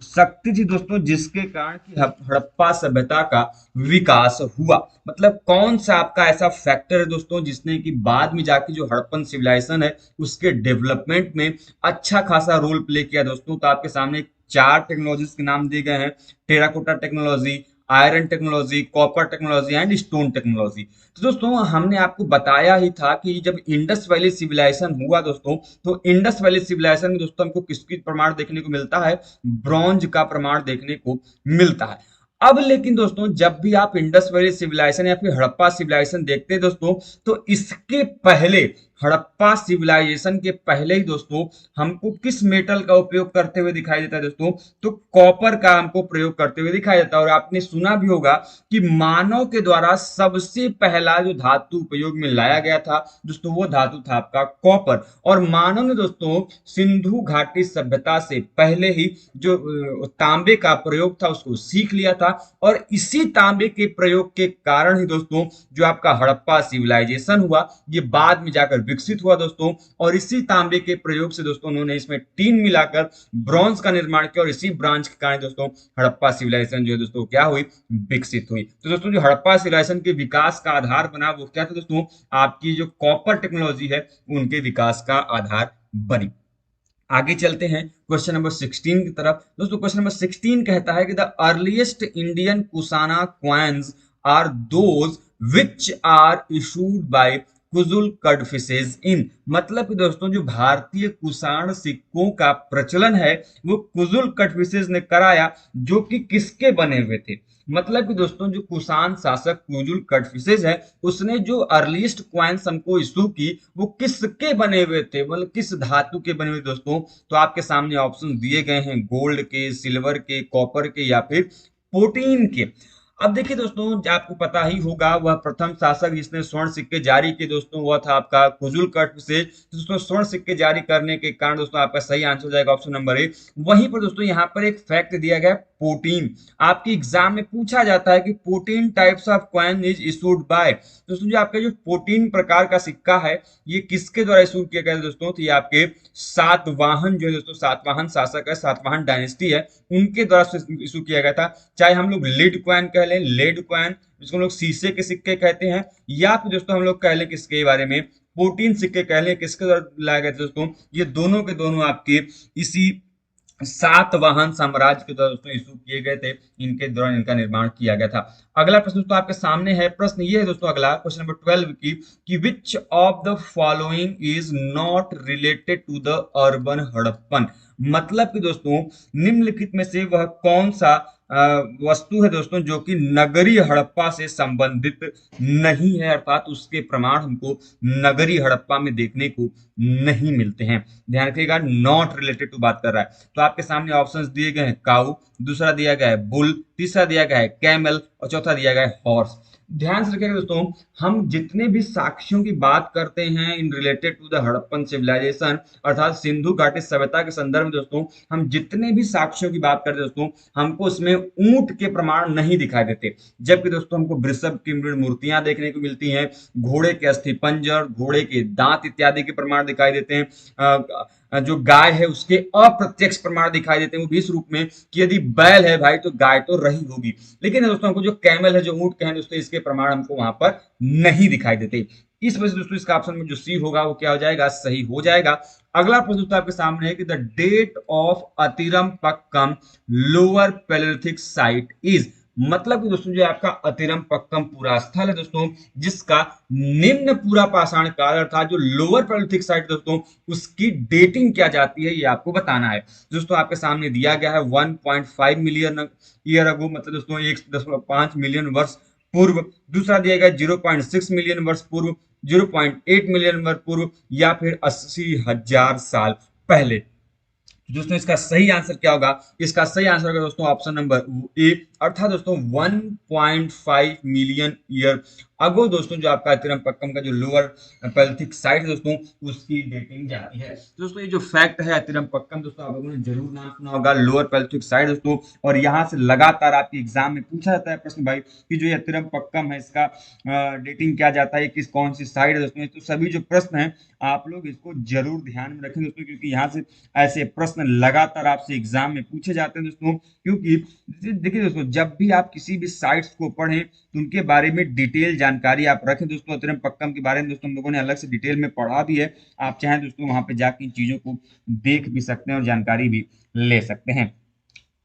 शक्ति थी दोस्तों जिसके कारण कि हड़प्पा सभ्यता का विकास हुआ। मतलब कौन सा आपका ऐसा फैक्टर है दोस्तों जिसने कि बाद में जाके जो हड़प्पन सिविलाइजेशन है उसके डेवलपमेंट में अच्छा खासा रोल प्ले किया दोस्तों। तो आपके सामने चार टेक्नोलॉजीज के नाम दिए गए हैं: terracotta technology, iron technology, copper technology and stone technology. तो दोस्तों हमने आपको बताया ही था कि जब इंडस वैली सिविलाइजेशन हुआ दोस्तों, तो इंडस वैली सिविलाइजेशन में दोस्तों हमको किसकी प्रमाण देखने को मिलता है? ब्रॉन्ज का प्रमाण देखने को मिलता है। अब लेकिन दोस्तों जब भी आप इंडस वैली सिविलाइजेशन या फिर हड़प्पा सिविलाइजेशन देखते हैं दोस्तों, तो इसके पहले, हड़प्पा सिविलाइजेशन के पहले ही दोस्तों हमको किस मेटल का उपयोग करते हुए दिखाई देता है दोस्तों? तो कॉपर का हमको प्रयोग करते हुए दिखाई देता है। और आपने सुना भी होगा कि मानव के द्वारा सबसे पहला जो धातु उपयोग में लाया गया था दोस्तों वो धातु था आपका कॉपर। और मानव ने दोस्तों सिंधु घाटी सभ्यता से पहले ही जो तांबे का प्रयोग था उसको सीख लिया था। और इसी तांबे के प्रयोग के कारण ही दोस्तों जो आपका हड़प्पा सिविलाइजेशन हुआ ये बाद में जाकर विकसित हुआ दोस्तों। और इसी तांबे के प्रयोग से दोस्तों उन्होंने इसमें टीन मिलाकर ब्रॉन्ज का निर्माण किया और इसी ब्रांच के कारण दोस्तों हड़प्पा सिविलाइजेशन जो है दोस्तों क्या हुई? विकसित हुई। तो दोस्तों जो हड़प्पा सिविलाइजेशन के विकास का आधार बना वो क्या था दोस्तों? आपकी जो कॉपर टेक्नोलॉजी है उनके विकास का आधार बनी। आगे चलते हैं क्वेश्चन नंबर 16 की तरफ। दोस्तों क्वेश्चन नंबर 16 कहता है कि the earliest Indian Kushana coins are those which are issued by Kujula Kadphises in. मतलब कि दोस्तों जो भारतीय कुषाण सिक्कों का प्रचलन है वो कुजुल कडफिसेज ने कराया, जो कि किसके बने हुए थे। मतलब कि दोस्तों जो कुषाण शासक कुजुल कडफिसेज है उसने जो अर्लीस्ट क्वाइंस हमको इशू की वो किसके बने हुए थे, मतलब किस धातु के बने हुए दोस्तों। तो आपके सामने ऑप्शन दिए गए हैं गोल्ड के, सिल्वर के, कॉपर के या फिर प्रोटीन के। अब देखिए दोस्तों आपको पता ही होगा वह प्रथम शासक जिसने स्वर्ण सिक्के जारी किए दोस्तों वह था आपका कुजुल कडफिसेज। दोस्तों स्वर्ण सिक्के जारी करने के कारण दोस्तों आपका सही आंसर हो जाएगा ऑप्शन नंबर ए। वहीं पर दोस्तों यहाँ पर एक फैक्ट दिया गया प्रोटीन। आपके एग्जाम में पूछा जाता है कि protein types of coin is issued by. दोस्तों जो आपका जो प्रोटीन प्रकार का सिक्का है ये किसके द्वारा इशू किया गया दोस्तों, तो ये आपके सातवाहन जो है दोस्तों, सातवाहन शासक है, सातवाहन डायनेस्टी है, उनके द्वारा इशू किया गया था। चाहे हम लोग लीड क्वाइन कह लें, लेड क्वाइन जिसको हम लोग शीशे के सिक्के कहते हैं, या फिर दोस्तों हम लोग कह लें किसके बारे में प्रोटीन सिक्के कह लें, किसके द्वारा लाए गए थे दोस्तों, ये दोनों के दोनों आपके इसी सातवाहन साम्राज्य के द्वारा दोस्तों इशू किए गए थे। इनके दौरान इनका निर्माण किया गया था। अगला प्रश्न दोस्तों आपके सामने है, प्रश्न ये है दोस्तों अगला क्वेश्चन नंबर 12 की कि which of the following is not related to the urban Harappan. मतलब कि दोस्तों निम्नलिखित में से वह कौन सा वस्तु है दोस्तों जो कि नगरीय हड़प्पा से संबंधित नहीं है, अर्थात उसके प्रमाण हमको नगरीय हड़प्पा में देखने को नहीं मिलते हैं। ध्यान रखिएगा नॉट रिलेटेड टू बात कर रहा है। तो आपके सामने ऑप्शंस दिए गए हैं काऊ, दूसरा दिया गया है बुल, तीसरा दिया गया है कैमल और चौथा दिया गया है हॉर्स। ध्यान से रखिएगा दोस्तों हम जितने भी साक्ष्यों की बात करते हैं in related to the Harappan civilisation अर्थात सिंधु घाटी सभ्यता के संदर्भ में दोस्तों हम जितने भी साक्ष्यों की बात करते हैं दोस्तों हमको उसमें ऊंट के प्रमाण नहीं दिखाई देते, जबकि दोस्तों हमको वृषभ की मूर्तियां देखने को मिलती हैं, घोड़े के अस्थिपंजर, घोड़े के दांत इत्यादि के प्रमाण दिखाई देते हैं, जो गाय है उसके अप्रत्यक्ष प्रमाण दिखाई देते हैं वो भी इस रूप में कि यदि बैल है भाई तो गाय तो रही होगी। लेकिन दोस्तों हमको जो कैमल है, जो ऊंट कहें दोस्तों, इसके प्रमाण हमको वहां पर नहीं दिखाई देते। इस वजह से दोस्तों इसका ऑप्शन में जो सी होगा वो क्या हो जाएगा, सही हो जाएगा। अगला प्रश्न दोस्तों आपके सामने है कि the date of Attirampakkam lower palaeolithic site is. मतलब कि दोस्तों जो आपका अतिरम पक्कम पूरा स्थल है दोस्तों जिसका निम्न पूरा पाषाण काल अर्थात जो लोअर पैलेolithic साइट दोस्तों उसकी डेटिंग क्या जाती है ये आपको बताना है। दोस्तों आपके सामने दिया गया है 1.5 मिलियन ईयर अगो, मतलब दोस्तों 1.5 मिलियन वर्ष पूर्व। दूसरा दिया गया 0.6 मिलियन वर्ष पूर्व, 0.8 मिलियन वर्ष पूर्व या फिर 80,000 साल पहले। दोस्तों इसका सही आंसर क्या होगा, इसका सही आंसर होगा दोस्तों ऑप्शन नंबर ए अर्थात दोस्तों 1.5 मिलियन ईयर अगो दोस्तों जो आपका अतिरम पक्कम का जो लोअर पैलेolithic साइट है दोस्तों उसकी डेटिंग जाती है। दोस्तों ये जो फैक्ट है अतिरम पक्कम दोस्तों आप लोगों ने जरूर नाम सुना होगा, लोअर पैलेolithic साइट दोस्तों, और यहाँ से लगातार आपके एग्जाम में पूछा जाता है प्रश्न भाई कि जो अतिरम पक्कम है इसका डेटिंग क्या जाता है, किस कौन सी साइड है दोस्तों। तो सभी जो प्रश्न है आप लोग इसको जरूर ध्यान में रखें दोस्तों, क्योंकि यहाँ से ऐसे प्रश्न लगातार आपसे एग्जाम में पूछे जाते हैं दोस्तों। क्योंकि देखिए दोस्तों जब भी आप किसी भी साइट्स को पढ़ें तो उनके बारे में डिटेल जानकारी आप रखें दोस्तों। अतिरम पक्कम के बारे में दोस्तों हम लोगों ने अलग से डिटेल में पढ़ा भी है, आप चाहें दोस्तों वहां पे जाके इन चीजों को देख भी सकते हैं और जानकारी भी ले सकते हैं।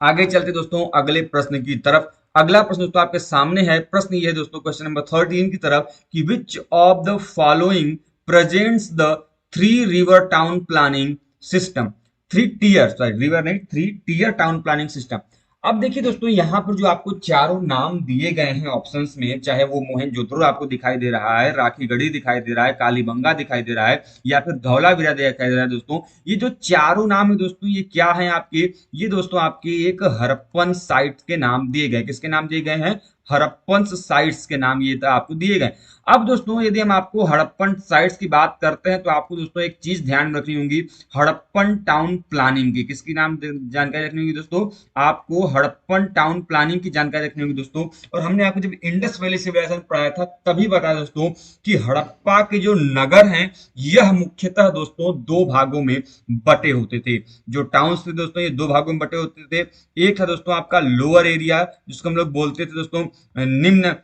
आगे चलते दोस्तों अगले प्रश्न की तरफ। अगला प्रश्न दोस्तों आपके सामने है, प्रश्न ये है दोस्तों क्वेश्चन नंबर 13 की तरफ कि which of the following presents the three river town planning system, three tier, sorry river नहीं, three tier town planning system. अब देखिए दोस्तों यहाँ पर जो आपको चारों नाम दिए गए हैं ऑप्शंस में, चाहे वो मोहनजोदड़ो आपको दिखाई दे रहा है, राखीगढ़ी दिखाई दे रहा है, कालीबंगा दिखाई दे रहा है या फिर धौलावीरा दिखाई दे रहा है दोस्तों, ये जो चारों नाम है दोस्तों ये क्या है आपके, ये दोस्तों आपके एक हड़प्पन साइट के नाम दिए गए। किसके नाम दिए गए हैं, हड़प्पन साइट्स के नाम ये आपको दिए गए। अब दोस्तों यदि हम आपको हड़प्पन साइट्स की बात करते हैं तो आपको दोस्तों एक चीज ध्यान में रखनी होगी, हड़प्पन टाउन प्लानिंग की। किसकी नाम जानकारी रखनी होगी दोस्तों, आपको हड़प्पन टाउन प्लानिंग की जानकारी रखनी होगी दोस्तों। और हमने आपको जब इंडस वैली सिविलाइजेशन पढ़ाया था तभी बताया दोस्तों कि हड़प्पा के जो नगर हैं यह मुख्यतः दोस्तों दो भागों में बटे होते थे। जो टाउन्स थे दोस्तों ये दो भागों में बटे होते थे। एक था दोस्तों आपका लोअर एरिया जिसको हम लोग बोलते थे दोस्तों निम्न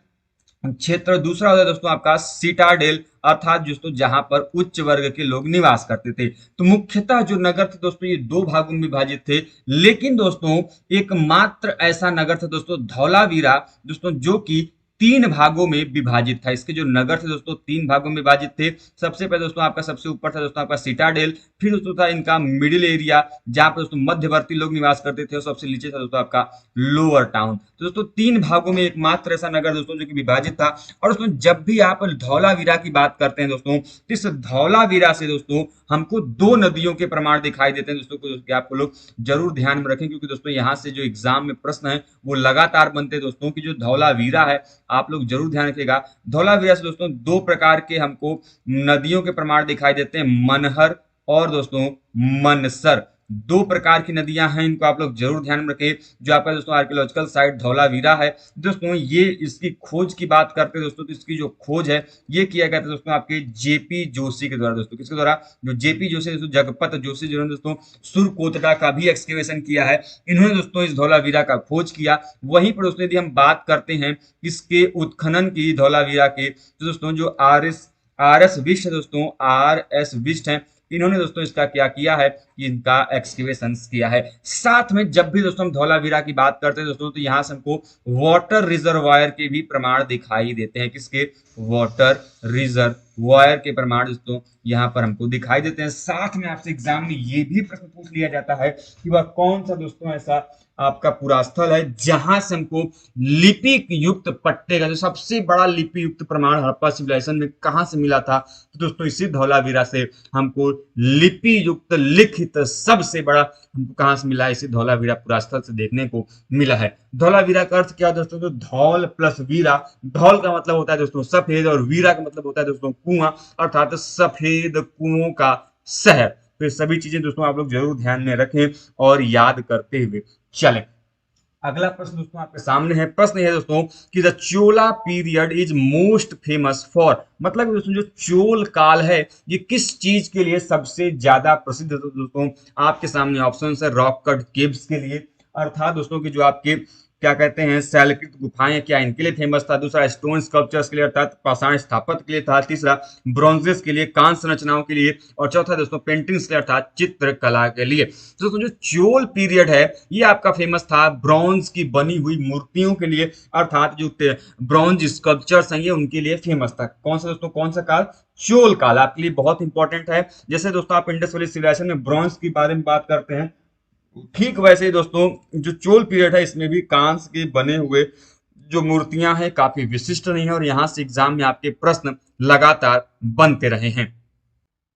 क्षेत्र, दूसरा होता है दोस्तों आपका सिटाडेल अर्थात दोस्तों जहां पर उच्च वर्ग के लोग निवास करते थे। तो मुख्यतः जो नगर थे दोस्तों ये दो भागों में विभाजित थे। लेकिन दोस्तों एकमात्र ऐसा नगर था दोस्तों धौलावीरा दोस्तों जो कि तीन भागों में विभाजित था। इसके जो नगर थे दोस्तों तीन भागों में विभाजित थे। सबसे पहले दोस्तों आपका सबसे ऊपर था दोस्तों आपका सिटाडेल, फिर दोस्तों था इनका मिडिल एरिया जहां पर दोस्तों मध्यवर्ती लोग निवास करते थे, और सबसे नीचे था दोस्तों आपका लोअर टाउन। तो दोस्तों तीन भागों में एकमात्र ऐसा नगर दोस्तों जो कि विभाजित था। और दोस्तों जब भी आप धौलावीरा की बात करते हैं दोस्तों, तो इस धौलावीरा से दोस्तों हमको दो नदियों के प्रमाण दिखाई देते हैं दोस्तों को, आपको लोग जरूर ध्यान में रखें, क्योंकि दोस्तों यहाँ से जो एग्जाम में प्रश्न है वो लगातार बनते हैं दोस्तों की जो धौलावीरा है, आप लोग जरूर ध्यान रखिएगा। धौलावीरा से दोस्तों दो प्रकार के हमको नदियों के प्रमाण दिखाई देते हैं, मनहर और दोस्तों मनसर। दो प्रकार की नदियां हैं, इनको आप लोग जरूर ध्यान में रखें। जो आपका दोस्तों आर्कियोलॉजिकल साइट धौलावीरा है दोस्तों, ये इसकी खोज की बात करते हैं दोस्तों, तो इसकी जो खोज है ये किया गया था दोस्तों आपके जेपी जोशी के द्वारा। दोस्तों किसके द्वारा? जो जेपी जोशी दोस्तों, जगपत जोशी जिन्होंने दोस्तों सुरकोटड़ा का भी एक्सकेवेशन किया है, इन्होंने दोस्तों इस धौलावीरा का खोज किया। वहीं पर दोस्तों यदि हम बात करते हैं इसके उत्खनन की धौलावीरा के, तो दोस्तों जो आर एस विष्ट है दोस्तों, आर एस विष्ट है, इन्होंने दोस्तों इसका क्या किया है, इनका एक्सकेवेशन किया है। साथ में जब भी दोस्तों हम धौलावीरा की बात करते हैं दोस्तों, तो यहाँ से हमको वाटर रिजर्वायर के भी प्रमाण दिखाई देते हैं। किसके? वाटर रिजर्वायर के प्रमाण दोस्तों यहाँ पर हमको दिखाई देते हैं। साथ में आपसे एग्जाम में ये भी प्रश्न पूछ लिया जाता है कि वह कौन सा दोस्तों ऐसा आपका पुरास्थल है जहां से हमको लिपि युक्त पट्टे का जो सबसे बड़ा लिपि युक्त प्रमाण हड़प्पा सिविलाइजेशन में कहां से मिला था, तो दोस्तों इसी धौलावीरा से हमको लिपि युक्त लिखित सबसे बड़ा हमको कहां से मिला है, इसी धौलावीरा पुरास्थल से देखने को मिला है। धौलावीरा का अर्थ क्या दोस्तों? तो धौल प्लस वीरा। धौल का मतलब होता है दोस्तों सफेद, और वीरा का मतलब होता है दोस्तों कुआं, अर्थात सफेद कुओं का शहर। तो ये सभी चीजें दोस्तों आप लोग जरूर ध्यान में रखें और याद करते हुए चलें। अगला प्रश्न दोस्तों आपके सामने है। प्रश्न है दोस्तों कि the Chola period is most famous for, मतलब दोस्तों जो चोल काल है ये किस चीज के लिए सबसे ज्यादा प्रसिद्ध है? तो दोस्तों आपके सामने ऑप्शन है रॉक कट केव्स के लिए, अर्थात दोस्तों की जो आपके क्या कहते हैं शैलकृत गुफाएं, क्या इनके लिए फेमस था। दूसरा स्टोन स्कल्पचर्स के लिए अर्थात पाषाण स्थापत्य के लिए था। तीसरा ब्रॉन्जेस के लिए, कांस्य रचनाओं के लिए। और चौथा दोस्तों पेंटिंग्स के लिए अर्थात चित्रकला के लिए। तो दोस्तों जो चोल पीरियड है ये आपका फेमस था ब्रॉन्ज की बनी हुई मूर्तियों के लिए, अर्थात जो ब्रॉन्ज स्कल्पचर्स हैं ये उनके लिए फेमस था। कौन सा दोस्तों? कौन सा काल? चोल काल। आपके लिए बहुत इंपॉर्टेंट है। जैसे दोस्तों आप इंडस वैली सिविलाइजेशन में ब्रॉन्ज के बारे में बात करते हैं, ठीक वैसे ही दोस्तों जो चोल पीरियड है इसमें भी कांस्य के बने हुए जो मूर्तियां हैं काफी विशिष्ट नहीं है, और यहां से एग्जाम में आपके प्रश्न लगातार बनते रहे हैं।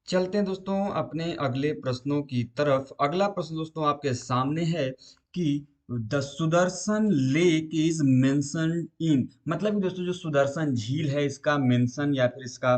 चलते हैं दोस्तों अपने अगले प्रश्नों की तरफ। अगला प्रश्न दोस्तों आपके सामने है कि the Sudarshan lake is mentioned in, मतलब कि दोस्तों जो सुदर्शन झील है इसका मेंशन या फिर इसका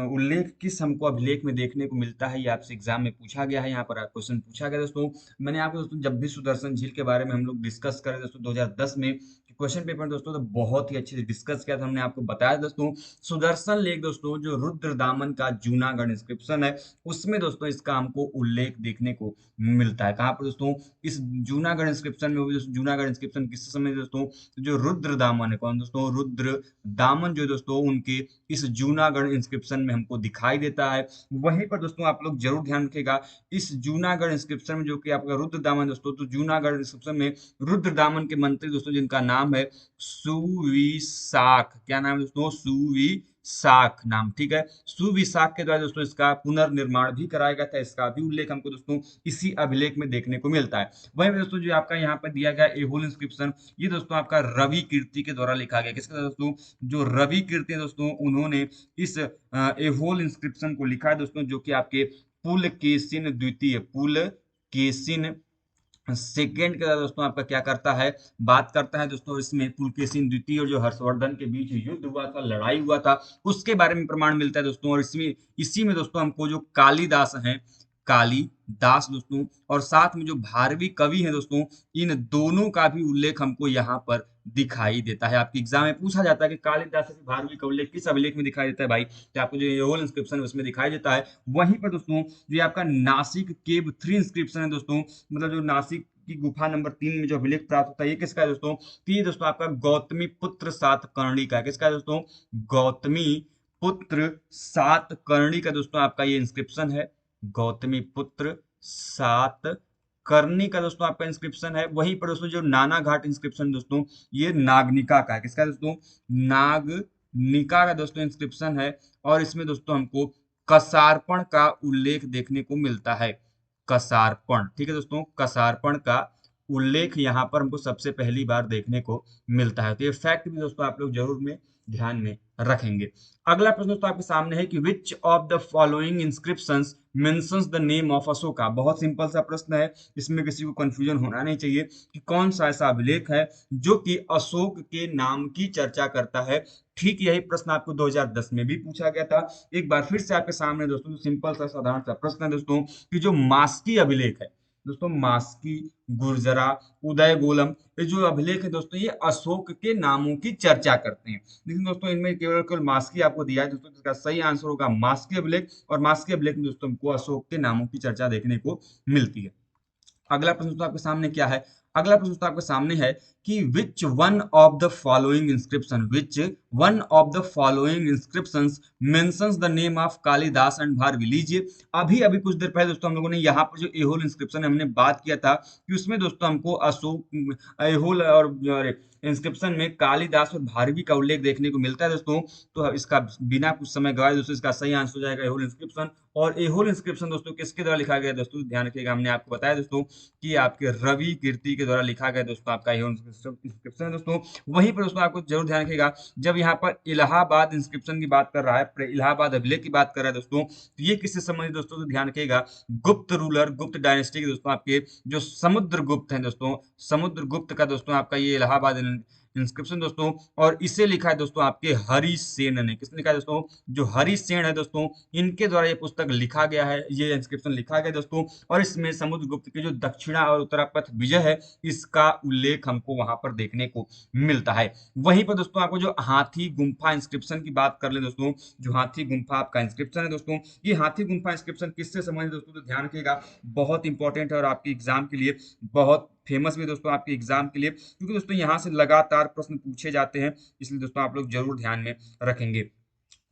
उल्लेख किस हमको अभिलेख में देखने को मिलता है, ये आपसे एग्जाम में पूछा गया है। यहाँ पर क्वेश्चन पूछा गया दोस्तों। मैंने आपको दोस्तों जब भी सुदर्शन झील के बारे में हम लोग डिस्कस करें दोस्तों 2010 में क्वेश्चन पेपर दोस्तों, तो बहुत ही अच्छे से डिस्कस किया था। हमने आपको बताया दोस्तों सुदर्शन लेक दोस्तों जो रुद्र दामन का जूनागढ़ इंस्क्रिप्शन है उसमें दोस्तों इसका हमको उल्लेख देखने को मिलता है। कहाँ पर दोस्तों? इस जूनागढ़ इंस्क्रिप्शन में। दोस्तों जूनागढ़ इंस्क्रिप्शन किस समय दोस्तों? जो रुद्र दामन है, कौन दोस्तों? रुद्र दामन जो दोस्तों उनके इस जूनागढ़ इंस्क्रिप्शन में हमको दिखाई देता है। वहीं पर दोस्तों आप लोग जरूर ध्यान रखिएगा इस जूनागढ़ इंस्क्रिप्शन में जो कि आपका रुद्र दामन दोस्तों, तो जूनागढ़ इंस्क्रिप्शन में रुद्र दामन के मंत्री दोस्तों जिनका नाम है सुविशाख। क्या नाम है दोस्तों? सुविशाख नाम, ठीक है। सुविशाख के द्वारा दोस्तों इसका पुनर्निर्माण भी कराया गया था। इसका भी उल्लेख हमको दोस्तों इसी अभिलेख में देखने को मिलता है। वहीं पे दोस्तों जो आपका यहाँ पर दिया गया एहोल इंस्क्रिप्शन, ये दोस्तों आपका रवि कीर्ति के द्वारा लिखा गया। किसका दोस्तों? जो रवि कीर्ति है दोस्तों उन्होंने इस एहोल इंस्क्रिप्शन को लिखा है दोस्तों, जो कि आपके पुलकेशिन द्वितीय, पुलकेशिन सेकेंड के दोस्तों आपका क्या करता है, बात करता है दोस्तों इसमें पुलकेशिन द्वितीय और जो हर्षवर्धन के बीच युद्ध हुआ था, लड़ाई हुआ था, उसके बारे में प्रमाण मिलता है दोस्तों। और इसमें इसी में दोस्तों हमको जो कालिदास हैं, कालिदास दोस्तों, और साथ में जो भारवी कवि हैं दोस्तों, इन दोनों का भी उल्लेख हमको यहाँ पर दिखाई देता है। आपके एग्जाम में पूछा जाता है कि कालिदास से भारवी का उल्लेख किस अभिलेख में दिखाई देता है भाई, तो आपको जो एहोल इंस्क्रिप्शन है उसमें दिखाई देता है। वहीं पर दोस्तों जो आपका नासिक केव 3 इंस्क्रिप्शन है दोस्तों, मतलब जो नासिक की गुफा नंबर 3 में जो अभिलेख प्राप्त होता है, ये किसका है दोस्तों? तो ये दोस्तों आपका गौतमी पुत्र सातकर्णी का। किसका है दोस्तों? गौतमी पुत्र सातकर्णी का दोस्तों आपका ये इंस्क्रिप्शन है। गौतमी पुत्र सातकर्णी करनी का दोस्तों आपका इंस्क्रिप्शन है। वहीं पर दोस्तों जो नाना घाट इंस्क्रिप्शन दोस्तों ये नागनिका का है। किसका है दोस्तों? नागनिका का दोस्तों इंस्क्रिप्शन है। और इसमें दोस्तों हमको कसारपण का उल्लेख देखने को मिलता है। कसारपण, ठीक है दोस्तों, कसारपण का उल्लेख यहाँ पर हमको सबसे पहली बार देखने को मिलता है। तो ये फैक्ट भी दोस्तों आप लोग जरूर में ध्यान में रखेंगे। अगला प्रश्न दोस्तों आपके सामने है कि which of the following inscriptions mentions the name of Ashoka. बहुत सिंपल सा प्रश्न है, इसमें किसी को कंफ्यूजन होना नहीं चाहिए कि कौन सा ऐसा अभिलेख है जो कि अशोक के नाम की चर्चा करता है। ठीक यही प्रश्न आपको 2010 में भी पूछा गया था। एक बार फिर से आपके सामने दोस्तों सिंपल सा साधारण सा प्रश्न है दोस्तों कि जो मास्की अभिलेख है दोस्तों, मास्की, गुर्जरा, उदय गोलम, ये जो अभिलेख है दोस्तों ये अशोक के नामों की चर्चा करते हैं। लेकिन दोस्तों इनमें केवल केवल मास्की आपको दिया है दोस्तों, इसका सही आंसर होगा मास्की अभिलेख। और मास्की अभिलेख में दोस्तों हमको अशोक के नामों की चर्चा देखने को मिलती है। अगला प्रश्न तो आपके सामने क्या है? अगला प्रश्न तो आपके सामने है कि which one of the following inscription, which one of the following inscriptions mentions the name of Kalidas and Bharvi. लीजिए, अभी अभी कुछ देर पहले दोस्तों हम लोगों ने यहाँ पर जो एहोल इंस्क्रिप्शन है हमने बात किया था कि उसमें दोस्तों हमको अशोक, एहोल और इंस्क्रिप्शन में कालिदास और भारवी का उल्लेख देखने को मिलता है दोस्तों। तो इसका बिना कुछ समय गवाए दोस्तों इसका सही आंसर हो जाएगा एहोल इंस्क्रिप्शन। और एहोल इंस्क्रिप्शन दोस्तों किसके द्वारा लिखा गया है दोस्तों? ध्यान रखिएगा, हमने आपको बताया दोस्तों कि आपके रवि कीर्ति के द्वारा लिखा गया दोस्तों आपका एहोल इंस्क्रिप्शन है दोस्तों। वहीं पर दोस्तों आपको जरूर ध्यान रखिएगा, जब यहाँ पर इलाहाबाद इंस्क्रिप्शन की बात कर रहा है, इलाहाबाद अभिलेख की बात कर रहा है दोस्तों, तो ये किससे संबंधित दोस्तों? तो ध्यान रखिएगा, गुप्त रूलर, गुप्त डायनेस्टी के दोस्तों आपके जो समुद्रगुप्त हैं दोस्तों, समुद्रगुप्त का दोस्तों आपका ये इलाहाबाद इंस्क्रिप्शन दोस्तों। और इसे लिखा है दोस्तों आपके हरिसेन ने। किसने लिखा है दोस्तों? जो हरिसेन है दोस्तों, इनके द्वारा ये पुस्तक लिखा गया है, ये इंस्क्रिप्शन लिखा गया दोस्तों। और इसमें समुद्रगुप्त के जो दक्षिणा और उत्तरापथ विजय है इसका उल्लेख हमको वहां पर देखने को मिलता है। वहीं पर दोस्तों आपको जो हाथी गुम्फा इंस्क्रिप्शन की बात कर ले दोस्तों, जो हाथी गुम्फा आपका इंस्क्रिप्शन है दोस्तों, ये हाथी गुम्फा इंस्क्रिप्शन किससे संबंधित दोस्तों? तो ध्यान रखिएगा, बहुत इंपॉर्टेंट है और आपके एग्जाम के लिए बहुत फेमस भी दोस्तों आपके एग्जाम के लिए, क्योंकि दोस्तों यहाँ से लगातार प्रश्न पूछे जाते हैं, इसलिए दोस्तों आप लोग जरूर ध्यान में रखेंगे।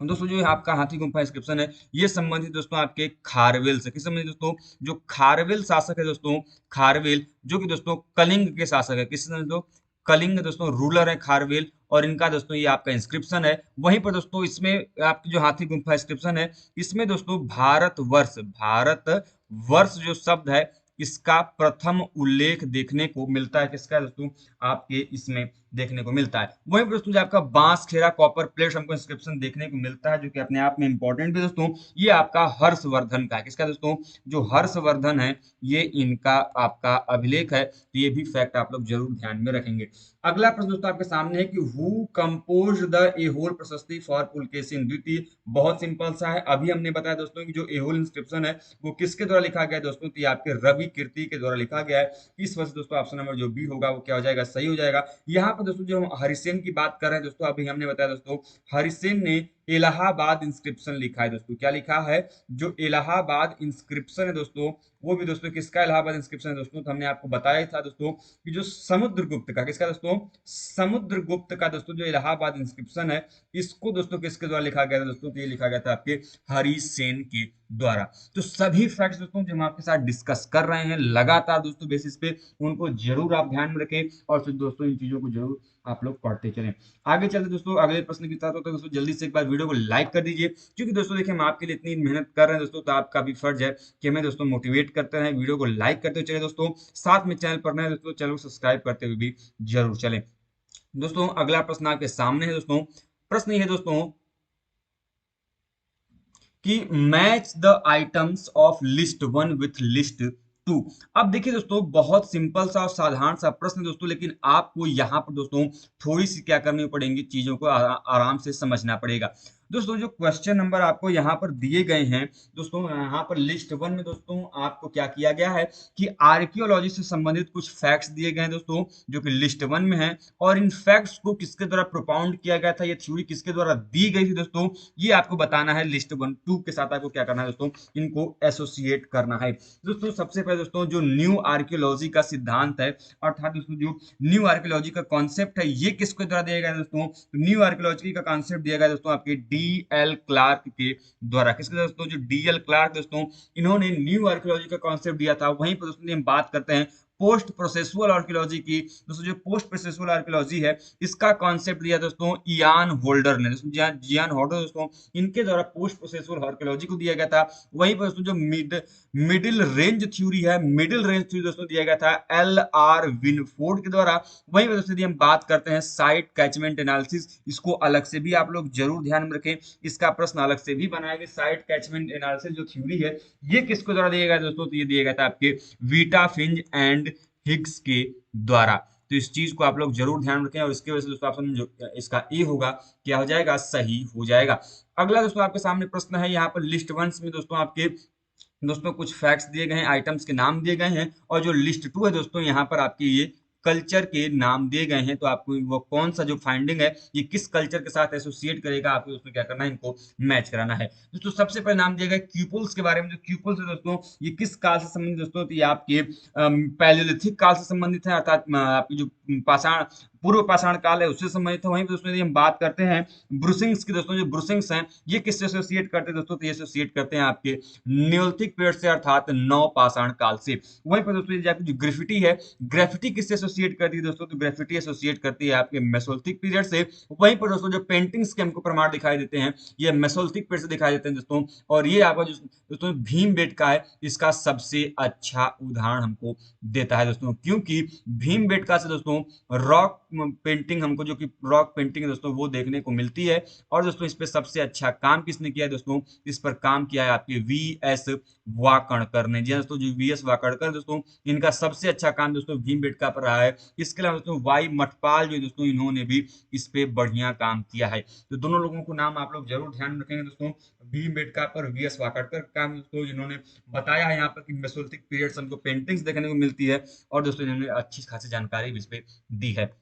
दोस्तों जो आपका हाथी गुम्फा इंस्क्रिप्शन है ये संबंधित दोस्तों आपके खारवेल से। किस संबंधित दोस्तों? जो खारवेल शासक है दोस्तों, खारवेल जो कि दोस्तों कलिंग के शासक है। किस दोस्तों? कलिंग दोस्तों रूलर है खारवेल, और इनका दोस्तों ये आपका इंस्क्रिप्शन है। वहीं पर दोस्तों इसमें आपकी जो हाथी गुम्फा इंस्क्रिप्शन है इसमें दोस्तों भारत वर्ष जो शब्द है इसका प्रथम उल्लेख देखने को मिलता है। किसका दोस्तों? आपके इसमें देखने को मिलता है। वहीं पर दोस्तों जो आपका बांसखेड़ा कॉपर प्लेट्स हमको इंस्क्रिप्शन देखने को मिलता है, जो कि अपने आप में इंपॉर्टेंट भी दोस्तों, ये आपका हर्षवर्धन का है। किसका दोस्तों? जो हर्षवर्धन है ये इनका आपका अभिलेख है। तो ये भी फैक्ट आप लोग जरूर ध्यान में रखेंगे। अगला प्रश्न दोस्तों आपके सामने है कि हु कंपोज द एहोल प्रशस्ति फॉर पुलकेशिन द्वितीय। बहुत सिंपल सा है, अभी हमने बताया दोस्तों कि जो एहोल इंस्क्रिप्शन है वो किसके द्वारा लिखा गया है दोस्तों? तो ये आपके रवि कीर्ति के द्वारा लिखा गया है। इस वजह से दोस्तों ऑप्शन नंबर जो बी होगा वो क्या हो जाएगा? सही हो जाएगा। यहाँ पर दोस्तों जो हम हरिसेन की बात कर रहे हैं दोस्तों, अभी हमने बताया दोस्तों हरिसेन ने इलाहाबाद इंस्क्रिप्शन लिखा है दोस्तों। क्या लिखा है? जो इलाहाबाद इंस्क्रिप्शन है दोस्तों वो भी दोस्तों किसका इलाहाबाद इंस्क्रिप्शन है दोस्तों? तो हमने आपको बताया ही था दोस्तों कि जो समुद्रगुप्त का, किसका दोस्तों? समुद्रगुप्त का दोस्तों जो इलाहाबाद इंस्क्रिप्शन है इसको दोस्तों किसके द्वारा लिखा गया था दोस्तों? तो ये लिखा गया था आपके हरिसेन के द्वारा। तो सभी फैक्ट्स दोस्तों जो हम आपके साथ डिस्कस कर रहे हैं लगातार दोस्तों बेसिस पे, उनको जरूर आप ध्यान में रखें और फिर दोस्तों इन चीजों को जरूर आप लोग पढ़ते चलें। आगे चलते दोस्तों अगले प्रश्न की तरफ, तो दोस्तों जल्दी से एक बार वीडियो को लाइक कर दीजिए, क्योंकि दोस्तों देखिए हम आपके लिए इतनी मेहनत कर रहे हैं दोस्तों, तो आपका भी फर्ज है कि हमें दोस्तों मोटिवेट करते रहें। वीडियो को लाइक करते चले दोस्तों, साथ में चैनल पर नए दोस्तों चैनल को सब्सक्राइब करते हुए भी जरूर चलें। दोस्तों अगला प्रश्न आपके सामने है दोस्तों, प्रश्न ये है दोस्तों कि match the items of list one with list two. अब देखिए दोस्तों बहुत सिंपल सा और साधारण सा प्रश्न दोस्तों, लेकिन आपको यहाँ पर दोस्तों थोड़ी सी क्या करनी पड़ेगी, चीजों को आराम से समझना पड़ेगा। दोस्तों जो क्वेश्चन नंबर आपको यहाँ पर दिए गए हैं दोस्तों, यहाँ पर लिस्ट वन में दोस्तों आपको क्या किया गया है कि आर्कियोलॉजी से संबंधित कुछ फैक्ट्स दिए गए हैं दोस्तों, जो कि लिस्ट वन में है। और इन फैक्ट्स को किसके द्वारा प्रोपाउंड किया गया था, ये थ्योरी किसके द्वारा दी गई थी दोस्तों, ये आपको बताना है। लिस्ट वन टू के साथ आपको क्या करना है दोस्तों, इनको एसोसिएट करना है। दोस्तों सबसे पहले दोस्तों जो न्यू आर्कियोलॉजी का सिद्धांत है, अर्थात दोस्तों जो न्यू आर्कियोलॉजी का कॉन्सेप्ट है, ये किसके द्वारा दिया गया है दोस्तों? तो न्यू आर्कियोलॉजी का कॉन्सेप्ट दिया गया है दोस्तों आपके D.L. क्लार्क के द्वारा। किसके दोस्तों? जो D.L. क्लार्क दोस्तों, इन्होंने न्यू आर्कियोलॉजी का कॉन्सेप्ट दिया था। वहीं पर दोस्तों हम बात करते हैं पोस्ट प्रोसेसुअल आर्कियोलॉजी की। दोस्तों जो पोस्ट प्रोसेसुअल आर्कियोलॉजी है, इसका कॉन्सेप्ट दिया दोस्तों इयान होल्डर ने। दोस्तों जियान होल्डर दोस्तों, इनके द्वारा पोस्ट प्रोसेसुअल आर्कियोलॉजी को दिया गया था। वहीं पर दोस्तों जो मिडिल रेंज थ्योरी है, मिडिल रेंज थ्योरी दोस्तों दिया गया था L.R. विनफोर्ड के द्वारा। वहीं पर दोस्तों यदि हम बात करते हैं साइट कैचमेंट एनालिसिस, इसको अलग से भी आप लोग जरूर ध्यान में रखें, इसका प्रश्न अलग से भी बनाया गया। साइट कैचमेंट एनालिसिस जो थ्योरी है, ये किसके द्वारा दिया गया दोस्तों? तो ये दिया गया था आपके वीटा फिंच एंड हिग्स के द्वारा। तो इस चीज को आप लोग जरूर ध्यान रखें, और इसके वजह से दोस्तों ऑप्शन जो इसका ए होगा क्या हो जाएगा? सही हो जाएगा। अगला दोस्तों आपके सामने प्रश्न है, यहाँ पर लिस्ट वंस में दोस्तों आपके दोस्तों कुछ फैक्ट्स दिए गए हैं, आइटम्स के नाम दिए गए हैं, और जो लिस्ट टू है दोस्तों, यहाँ पर आपके ये कल्चर के नाम दिए गए हैं। तो आपको वो कौन सा जो फाइंडिंग है, ये किस कल्चर के साथ एसोसिएट करेगा, आपको दोस्तों क्या करना है? इनको मैच कराना है। दोस्तों सबसे पहले नाम दिया गया क्यूपुल्स के बारे में। जो क्यूपुल्स है दोस्तों, ये किस काल से संबंधित दोस्तों? तो ये आपके पैलियोलिथिक काल से संबंधित है, अर्थात आपकी जो पाषाण पूर्व पाषाण काल है उससे संबंधित है। वहीं पर दोस्तों यदि हम बात करते हैं ब्रुसिंग्स की, दोस्तों जो ब्रुसिंग्स हैं, ये किससे एसोसिएट करते हैं दोस्तों? तो ये एसोसिएट करते हैं आपके न्योलिथिक पीरियड से, अर्थात नव पाषाण काल से। वहीं पर दोस्तों यदि आपकी जो ग्राफिटी है, ग्राफिटी किससे एसोसिएट करती है दोस्तों? तो ग्राफिटी एसोसिएट करती है आपके मेसोलिथिक पीरियड से। वहीं पर दोस्तों जो पेंटिंग्स के हमको प्रमाण दिखाई देते हैं, ये मेसोलिथिक पीरियड से दिखाई देते हैं दोस्तों। और ये आपका जो दोस्तों भीमबेटका है, इसका सबसे अच्छा उदाहरण हमको देता है दोस्तों, क्योंकि भीमबेटका से दोस्तों रॉक पेंटिंग हमको, जो कि रॉक पेंटिंग है दोस्तों, वो देखने को मिलती है। और दोस्तों इस पे सबसे अच्छा काम किसने किया है दोस्तों? इस पर काम किया है आपके V.S. वाकणकर ने। जी हाँ दोस्तों, जो V.S. वाकणकर दोस्तों, इनका सबसे अच्छा काम दोस्तों भीमबेटका पर रहा है। इसके अलावा दोस्तों वाई मठपाल जो दोस्तों, इन्होंने भी इस पे बढ़िया काम किया है। तो दोनों लोगों को नाम आप लोग जरूर ध्यान रखेंगे दोस्तों, भीमबेटका पर V.S. वाकणकर का दोस्तों, जिन्होंने बताया है यहाँ पर कि मेसोलिथिक पीरियड से हमको पेंटिंग्स देखने को मिलती है, और दोस्तों इन्होंने अच्छी खासी जानकारी भी इस पे दी है।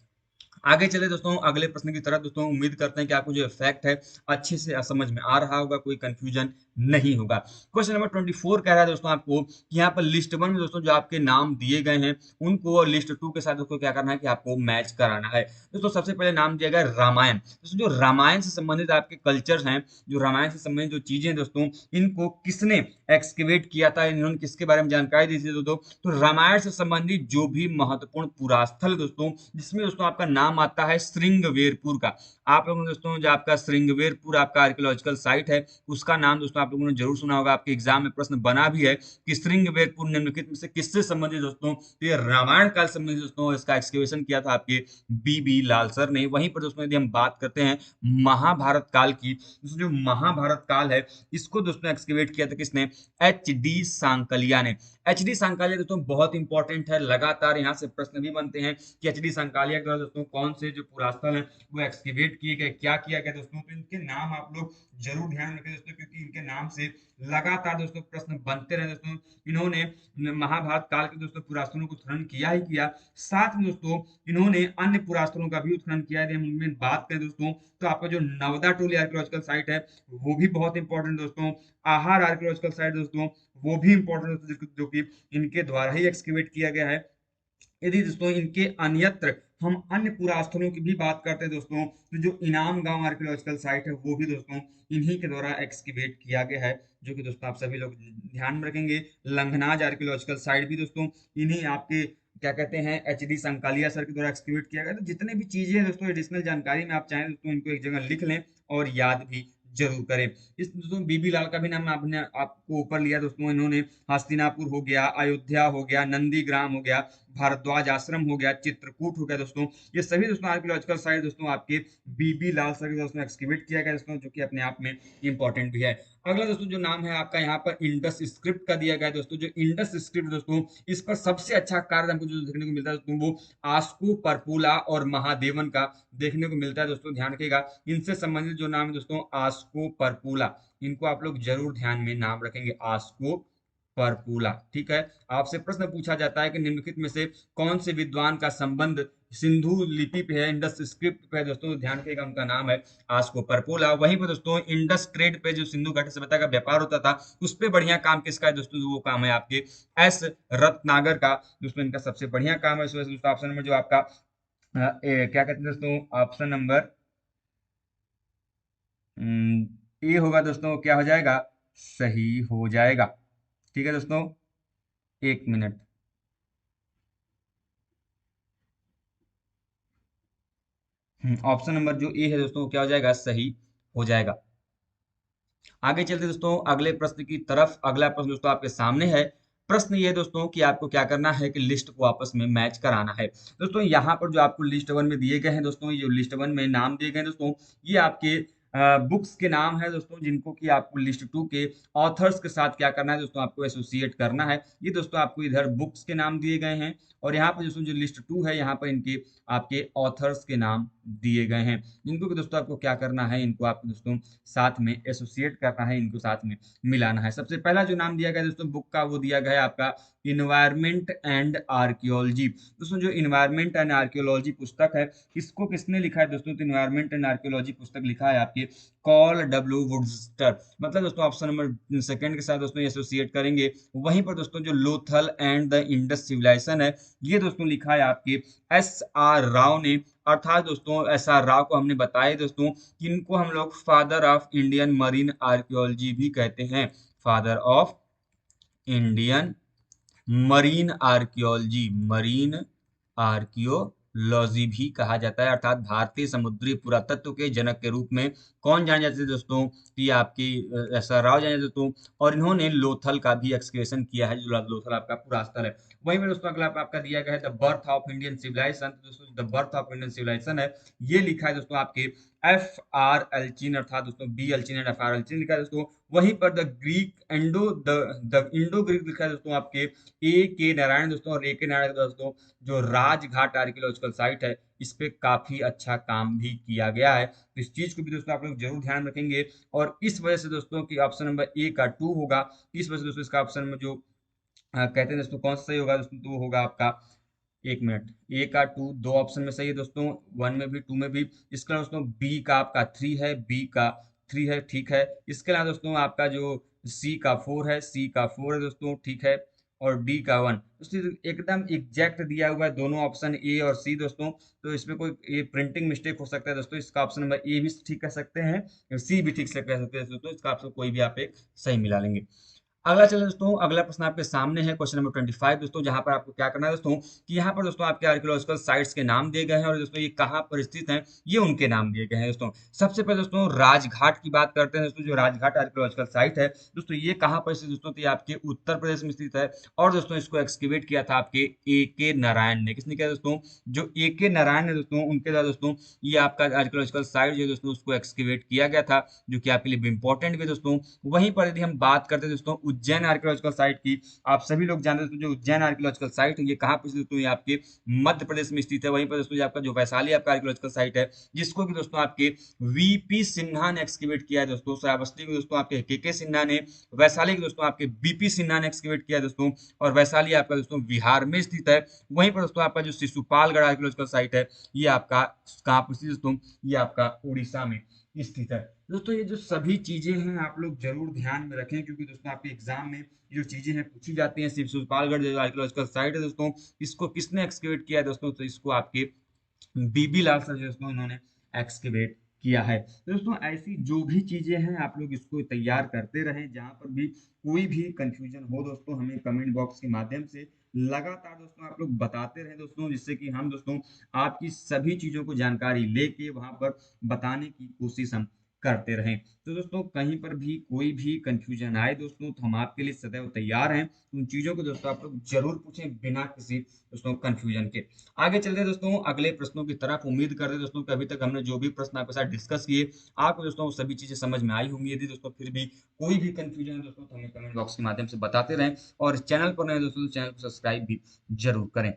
आगे चले दोस्तों अगले प्रश्न की तरफ। दोस्तों उम्मीद करते हैं कि आपको जो फैक्ट है अच्छे से समझ में आ रहा होगा, कोई कंफ्यूजन नहीं होगा। क्वेश्चन नंबर 24 कह रहा है दोस्तों आपको कि यहाँ पर लिस्ट वन में दोस्तों जो आपके नाम दिए गए हैं, उनको और लिस्ट टू के साथ दोस्तों क्या करना है कि आपको मैच कराना है। दोस्तों सबसे पहले नाम दिया गया रामायण। दोस्तों जो रामायण से संबंधित आपके कल्चर्स हैं, जो रामायण से संबंधित जो चीजें दोस्तों, इनको किसने एक्सकेवेट किया था, इन्होंने किसके बारे में जानकारी दी थी दोस्तों? तो रामायण से संबंधित जो भी महत्वपूर्ण पुरास्थल दोस्तों, जिसमें दोस्तों आपका नाम आता है श्रृंगवेरपुर का। आप लोगों ने दोस्तों जो आपका श्रृंगवेरपुर आपका आर्कियोलॉजिकल साइट है, उसका नाम दोस्तों आप लोगों ने जरूर सुना होगा, आपके एग्जाम में प्रश्न बना भी है कि श्रृंगवेरपुर निम्नलिखित में से किससे संबंधित दोस्तों? तो ये रामायण काल से संबंधित दोस्तों, इसका एक्सकेवेशन किया था आपके B.B. लाल सर ने। वहीं पर दोस्तों यदि हम बात करते हैं महाभारत काल की, दोस्तों जो महाभारत काल है, इसको दोस्तों एक्सकेवेट किया था किसने? H.D. सांकलिया ने। H.D. सांकलिया दोस्तों बहुत इंपॉर्टेंट है, लगातार यहाँ से प्रश्न भी बनते हैं कि H.D. सांकलिया के द्वारा दोस्तों कौन से जो पुरास्थल हैं वो एक्सकेवेट किए गए, क्या किया गया दोस्तों? तो इनके नाम आप लोग जरूर ध्यान रखें दोस्तों, क्योंकि इनके नाम से लगातार दोस्तों प्रश्न बनते रहे दोस्तों। इन्होंने महाभारत काल के दोस्तों पुरास्थलों को उत्खनन किया ही किया, साथ में दोस्तों इन्होंने अन्य पुरास्थलों का भी उत्खनन किया है। यदि हम उनमें बात करें दोस्तों, तो आपका जो नवदा टोली आर्कियोलॉजिकल साइट है, वो भी बहुत इंपॉर्टेंट दोस्तों। आहार आर्कियोलॉजिकल साइट दोस्तों, वो भी इंपॉर्टेंट दोस्तों, जो कि इनके द्वारा ही एक्सकेवेट किया गया है। यदि दोस्तों इनके अन्यत्र हम अन्य पुरास्थलों की भी बात करते हैं दोस्तों, तो जो इनाम गांव आर्कियोलॉजिकल साइट है, वो भी दोस्तों इन्हीं के द्वारा एक्सकेवेट किया गया है, जो कि दोस्तों आप सभी लोग ध्यान में रखेंगे। लंघनाज आर्कियोलॉजिकल साइट भी दोस्तों इन्हीं आपके क्या कहते हैं H.D. संकालिया सर के द्वारा एक्सकेवेट किया गया। तो जितने भी चीजें हैं दोस्तों, एडिशनल जानकारी में आप चाहें दोस्तों इनको एक जगह लिख लें और याद भी जरूर करें। इस दोस्तों B.B. लाल का भी नाम आपने आपको ऊपर लिया दोस्तों, इन्होंने हस्तिनापुर हो गया, अयोध्या हो गया, नंदीग्राम हो गया, भारद्वाज आश्रम हो गया, चित्रकूट हो गया दोस्तों, ये सभी दोस्तों आर्कियोलॉजिकल साइट दोस्तों आपके B.B. लाल सर के दोस्तों एक्सकेवेट किया गया दोस्तों, जो कि अपने आप में इंपॉर्टेंट भी है। अगला दोस्तों जो नाम है आपका यहाँ पर इंडस स्क्रिप्ट का दिया गया है दोस्तों। जो इंडस स्क्रिप्ट दोस्तों, इस पर सबसे अच्छा कार्य हमको जो देखने को मिलता है दोस्तों, वो आस्को परपुला और महादेवन का देखने को मिलता है दोस्तों। ध्यान रखिएगा, इनसे संबंधित जो नाम है दोस्तों आस्को परपुला, इनको आप लोग जरूर ध्यान में नाम रखेंगे, आस्को परपुला। ठीक है, आपसे प्रश्न पूछा जाता है कि निम्नलिखित में से कौन से विद्वान का संबंध सिंधु लिपि पे है, इंडस स्क्रिप्ट पे है दोस्तों? तो ध्यान रखिएगा, उनका नाम है आस्को परपोला। वहीं पर दोस्तों इंडस ट्रेड पे, जो सिंधु घाटी सभ्यता का व्यापार होता था, उस पे बढ़िया काम किसका है दोस्तों? वो काम है आपके एस रत्नागर का दोस्तों, इनका सबसे बढ़िया काम है। इस वजह से दोस्तों ऑप्शन नंबर जो आपका क्या कहते हैं दोस्तों, ऑप्शन नंबर ए होगा दोस्तों, क्या हो जाएगा, सही हो जाएगा। ठीक है दोस्तों, एक मिनट। ऑप्शन नंबर जो ए है दोस्तों, क्या हो जाएगा, सही हो जाएगा। आगे चलते दोस्तों अगले प्रश्न की तरफ। अगला प्रश्न दोस्तों आपके सामने है। प्रश्न ये है दोस्तों कि आपको क्या करना है कि लिस्ट को आपस में मैच कराना है। दोस्तों यहाँ पर जो आपको लिस्ट वन में दिए गए हैं दोस्तों, ये जो लिस्ट वन में नाम दिए गए हैं दोस्तों, ये आपके बुक्स के नाम है दोस्तों, जिनको कि आपको लिस्ट टू के ऑथर्स के साथ क्या करना है दोस्तों, आपको एसोसिएट करना है। ये दोस्तों आपको इधर बुक्स के नाम दिए गए हैं, और यहाँ पर दोस्तों जो लिस्ट टू है, यहाँ पर इनके आपके ऑथर्स के नाम दिए गए हैं, जिनको कि दोस्तों आपको क्या करना है, इनको आपको दोस्तों साथ में एसोसिएट करना है, इनको साथ में मिलाना है। सबसे पहला जो नाम दिया गया दोस्तों बुक का, वो दिया गया है आपका इन्वायरमेंट एंड आर्कियोलॉजी। दोस्तों जो इन्वायरमेंट एंड आर्कियोलॉजी पुस्तक है, इसको किसने लिखा है दोस्तों, तो इन्वायरमेंट एंड आर्कियोलॉजी पुस्तक लिखा है आपके कॉल डब्ल्यू वुडस्टर। मतलब दोस्तों ऑप्शन नंबर सेकंड के साथ दोस्तों एसोसिएट करेंगे। वहीं पर दोस्तों जो Lothal and the Indus civilisation है, ये दोस्तों लिखा है आपके एस आर राव ने। अर्थात दोस्तों एस आर राव को हमने बताया दोस्तों, इनको हम लोग father of Indian marine archaeology भी कहते हैं। Father of Indian marine archaeology, marine archaeology भी कहा जाता है। अर्थात भारतीय समुद्री पुरातत्व के जनक के रूप में कौन जाने जाते हैं दोस्तों, कि आपकी एस आर राव जाने जाते दोस्तों। और इन्होंने लोथल का भी एक्सकवेशन किया है, जो लोथल आपका पुरास्थल है। वहीं में दोस्तों अगला आपका दिया गया है the birth of Indian civilisation. दोस्तों the birth of Indian civilisation है, ये लिखा है दोस्तों आपके एफ आर एल्चिन, अर्थात दोस्तों बी एल्चिन एंड एफ आर एल्चिन लिखा है दोस्तों। वहीं पर the Greek endo the Indo Greek लिखा है दोस्तों आपके ए के नारायण दोस्तों। और ए के नारायण दोस्तों जो राजघाट आर्कियोलॉजिकल साइट है, इस पे काफी अच्छा काम भी किया गया है, तो इस चीज को भी दोस्तों आप लोग जरूर ध्यान रखेंगे। और इस वजह से दोस्तों कि ऑप्शन नंबर ए का टू होगा, इस वजह से दोस्तों इसका ऑप्शन में जो कहते हैं दोस्तों कौन सा सही होगा दोस्तों, तो वो होगा आपका, एक मिनट, ए का टू दो ऑप्शन में सही है दोस्तों, वन में भी टू में भी। इसका दोस्तों बी का आपका थ्री है, बी का थ्री है, ठीक है। इसके अलावा दोस्तों आपका जो सी का फोर है, सी का फोर है दोस्तों, ठीक है। और डी का वन दोस्तों एकदम एग्जैक्ट दिया हुआ है, दोनों ऑप्शन ए और सी दोस्तों। तो इसमें कोई ये प्रिंटिंग मिस्टेक हो सकता है दोस्तों, इसका ऑप्शन नंबर ए भी ठीक कर सकते हैं, सी भी ठीक से कह सकते हैं दोस्तों, इसका ऑप्शन कोई भी आप एक सही मिला लेंगे। अगला चलिए दोस्तों, अगला प्रश्न आपके सामने है, क्वेश्चन नंबर 25 दोस्तों, जहां पर आपको क्या करना है दोस्तों, कि यहाँ पर दोस्तों आपके आर्कियोलॉजिकल साइट्स के नाम दिए गए हैं, और दोस्तों ये कहाँ पर स्थित हैं, ये उनके नाम दिए गए हैं दोस्तों। सबसे पहले दोस्तों राजघाट की बात करते हैं दोस्तों। जो राजघाट आर्कियोलॉजिकल साइट है दोस्तों, ये कहाँ पर स्थित दोस्तों, तो ये आपके उत्तर प्रदेश में स्थित है। और दोस्तों इसको एक्सकेवेट किया था आपके ए के नारायण ने। किसने किया दोस्तों, जो ए के नारायण है दोस्तों, उनके द्वारा दोस्तों ये आपका आर्कियोलॉजिकल साइट जो है दोस्तों, उसको एक्सकेवेट किया गया था, जो कि आपके लिए इंपॉर्टेंट भी दोस्तों। वहीं पर यदि हम बात करते हैं दोस्तों उज्जैन आर्कियोलॉजिकल साइट की, आप सभी लोग जानते हैं जो उज्जैन आर्कियोलॉजिकल साइट है, ये कहाँ पर स्थित दोस्तों, ये आपके मध्य प्रदेश में स्थित है। वहीं पर दोस्तों ये आपका जो वैशाली आपका आर्कियोलॉजिकल साइट है, जिसको कि दोस्तों आपके वीपी सिन्हा ने एक्सकेवेट किया है दोस्तों। श्रावस्ती को दोस्तों आपके के सिन्हा ने, वैशाली को दोस्तों आपके बीपी सिन्हा ने एक्सकेवेट किया है दोस्तों। और वैशाली आपका दोस्तों बिहार में स्थित है। वहीं पर दोस्तों आपका जो शिशुपालगढ़ आर्कियोलॉजिकल साइट है, ये आपका कहाँ पर स्थित दोस्तों, ये आपका उड़ीसा में स्थित है। दोस्तों ये जो सभी चीजें हैं आप लोग जरूर ध्यान में रखें, क्योंकि दोस्तों आपके एग्जाम में जो चीजें हैं पूछी जाती हैं। सिर्फ शिशुपालगढ़ जो आर्कियोलॉजिकल साइट है दोस्तों, इसको किसने एक्सकेवेट किया है दोस्तों, तो इसको आपके बीबी लाल सर जो दोस्तों इन्होंने एक्सकेवेट किया है। तो दोस्तों ऐसी जो भी चीजें हैं आप लोग इसको तैयार करते रहें। जहां पर भी कोई भी कंफ्यूजन हो दोस्तों, हमें कमेंट बॉक्स के माध्यम से लगातार दोस्तों आप लोग बताते रहें दोस्तों, जिससे कि हम दोस्तों आपकी सभी चीजों को जानकारी लेके वहां पर बताने की कोशिश हम करते रहें। तो दोस्तों कहीं पर भी कोई भी कंफ्यूजन आए दोस्तों, तो हम आपके लिए सदैव तैयार हैं। उन चीजों को दोस्तों आप लोग जरूर पूछें, बिना किसी दोस्तों कंफ्यूजन के। आगे चलते हैं दोस्तों अगले प्रश्नों की तरफ। उम्मीद करते हैं दोस्तों कि अभी तक हमने जो भी प्रश्न आपके साथ डिस्कस किए, आपको दोस्तों सभी चीजें समझ में आई होंगी। यदि दोस्तों फिर भी कोई भी कंफ्यूजन है दोस्तों, तो हमें कमेंट बॉक्स के माध्यम से बताते रहें। और चैनल पर नए दोस्तों, चैनल को सब्सक्राइब भी जरूर करें।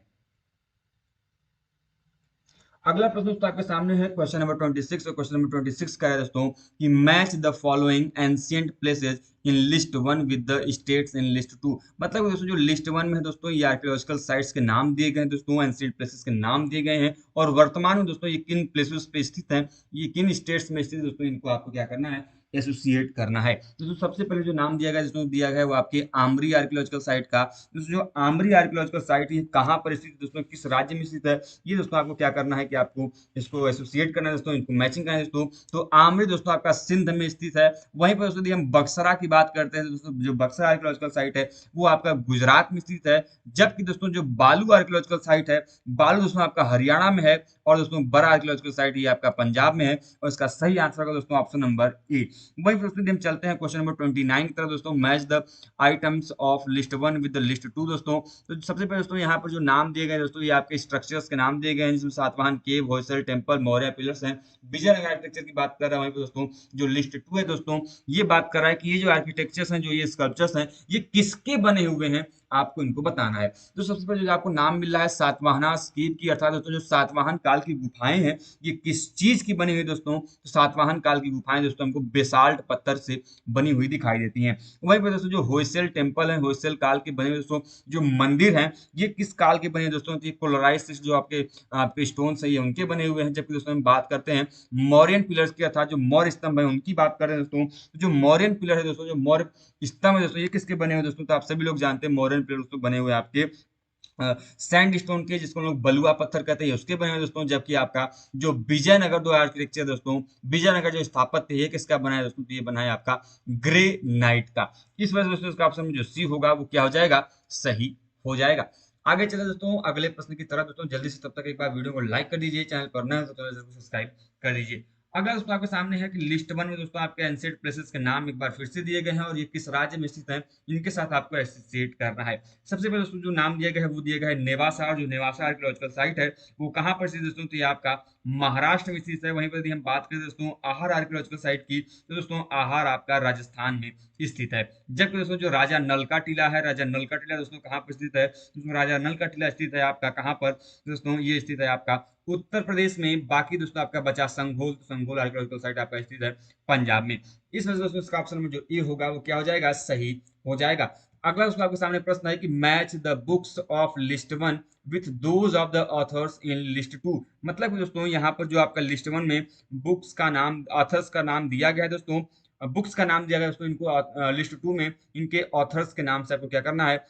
अगला प्रश्न दोस्तों आपके सामने है, क्वेश्चन नंबर 26। और क्वेश्चन नंबर 26 का है दोस्तों कि match the following ancient places in list one with the states in list two. मतलब दोस्तों जो लिस्ट वन में है दोस्तों, ये आर्कियोलॉजिकल साइट्स के नाम दिए गए हैं दोस्तों, एंशिएंट प्लेसेस के नाम दिए गए हैं, और वर्तमान में दोस्तों ये किन प्लेसेस पे स्थित हैं, ये किन स्टेट्स में स्थित है दोस्तों, इनको आपको क्या करना है, एसोसिएट करना है। तो सबसे पहले जो नाम दिया गया जिसमें दिया गया है वो आपके आमरी आर्कियोलॉजिकल साइट का। दोस्तों जो आमरी आर्कियोलॉजिकल साइट ये कहाँ पर स्थित है दोस्तों, किस राज्य में स्थित है, ये दोस्तों आपको क्या करना है कि आपको इसको एसोसिएट करना है दोस्तों, इनको मैचिंग करना है दोस्तों। तो आमरी दोस्तों आपका सिंध में स्थित है। वहीं पर दोस्तों यदि हम बक्सरा की बात करते हैं दोस्तों, जो बक्सरा आर्कियोलॉजिकल साइट है वो आपका गुजरात में स्थित है। जबकि दोस्तों जो बालू आर्कियोलॉजिकल साइट है, बालू दोस्तों आपका हरियाणा में है। और दोस्तों बड़ा आर्कियोलॉजिकल साइट ये आपका पंजाब में है। और इसका सही आंसर होगा दोस्तों ऑप्शन नंबर ए। वहीं दोस्तों हम चलते हैं क्वेश्चन नंबर 29 की तरफ दोस्तों। Match the items of list 1 with the list 2 दोस्तों। तो सबसे पहले दोस्तों यहाँ पर जो नाम दिए गए दोस्तों, ये आपके स्ट्रक्चर्स के नाम दिए गए हैं, जिसमें सातवाहन केव, होयसल टेम्पल, मौर्य पिलर्स हैं। विजयनगर आर्किटेक्चर की बात कर रहा है। वहीं पर दोस्तों जो लिस्ट 2 है दोस्तों, ये बात कर रहा है कि ये जो आर्किटेक्चर्स हैं, जो ये स्कल्पचर्स हैं, ये किसके बने हुए हैं, आपको इनको बताना है। तो सबसे पहले जो आपको नाम मिल रहा है सातवाहना केव की, अर्थात दोस्तों जो सातवाहन काल की गुफाएं हैं, ये किस चीज की बनी हुई दोस्तों, तो सातवाहन काल की गुफाएं दोस्तों हमको बेसाल्ट पत्थर से बनी हुई दिखाई देती हैं। वहीं पर दोस्तों जो होयसल टेम्पल है, होयसल काल के बने हुए दोस्तों जो मंदिर हैं, ये किस काल के बने हैं दोस्तों, तो पोलराइज्ड जो आपके आपके स्टोन है ये उनके बने हुए हैं। जबकि दोस्तों हम बात करते हैं मौर्यन पिलर्स की, अर्थात जो मौर्य स्तंभ है उनकी बात कर रहे हैं दोस्तों। तो जो मौर्यन पिलर है दोस्तों, जो मौर्य स्तंभ है दोस्तों, ये किसके बने हुए दोस्तों, तो आप सभी लोग जानते हैं मौर्यन पिलर दोस्तों बने हुए आपके सैंड स्टोन के, जिसको लोग बलुआ पत्थर कहते हैं, उसके बने हुए दोस्तों। जबकि आपका जो विजयनगर दो आर्किटेक्चर दोस्तों, विजयनगर जो स्थापत्य है किसका बना है दोस्तों, तो ये बना है आपका ग्रेनाइट का। इस वजह से दोस्तों इसका ऑप्शन में जो सी होगा वो क्या हो जाएगा, सही हो जाएगा। आगे चले दोस्तों अगले प्रश्न की तरफ दोस्तों, जल्दी से, तब तक एक बार वीडियो को लाइक कर दीजिए, चैनल पर नए हो तो चैनल जरूर सब्सक्राइब कर दीजिए। अगला दोस्तों आपके सामने है कि लिस्ट 1 में दोस्तों आपके एंशिएंट प्लेसेस के नाम एक बार फिर से दिए गए हैं, और ये किस राज्य में स्थित है, इनके साथ आपको एसोसिएट करना है। सबसे पहले दोस्तों जो नाम दिया गया है वो दिया गया है नेवासा। जो नेवासा आर्कियोलॉजिकल साइट है वो कहाँ पर स्थित है दोस्तों, तो ये आपका महाराष्ट्र में स्थित है। वहीं पर यदि हम बात करें दोस्तों आहार आर्कियोलॉजिकल साइट की, तो दोस्तों आहार आपका राजस्थान में स्थित है। जबकि दोस्तों जो राजा नल का टीला है, राजा नल का टीला दोस्तों कहाँ पर स्थित है, दोस्तों राजा नल का टीला स्थित है आपका कहाँ पर दोस्तों, ये स्थित है आपका उत्तर प्रदेश में। बाकी दोस्तों आपका बचा संघोल, संघोल आर्कियोलॉजिकल साइट आपका स्थित है पंजाब में। इस वजह से दोस्तों इसका ऑप्शन में जो ए होगा वो क्या हो जाएगा, सही हो जाएगा। अगला दोस्तों आपके सामने प्रश्न है कि match the books of list 1 with those of the author's in list 2। मतलब कि दोस्तों यहाँ पर जो आपका लिस्ट 1 में बुक्स का नाम, ऑथर्स का नाम दिया गया है दोस्तों, बुक्स का नाम दिया गया दोस्तों, इनको लिस्ट 2 में इनके ऑथर्स के नाम से आपको क्या करना है,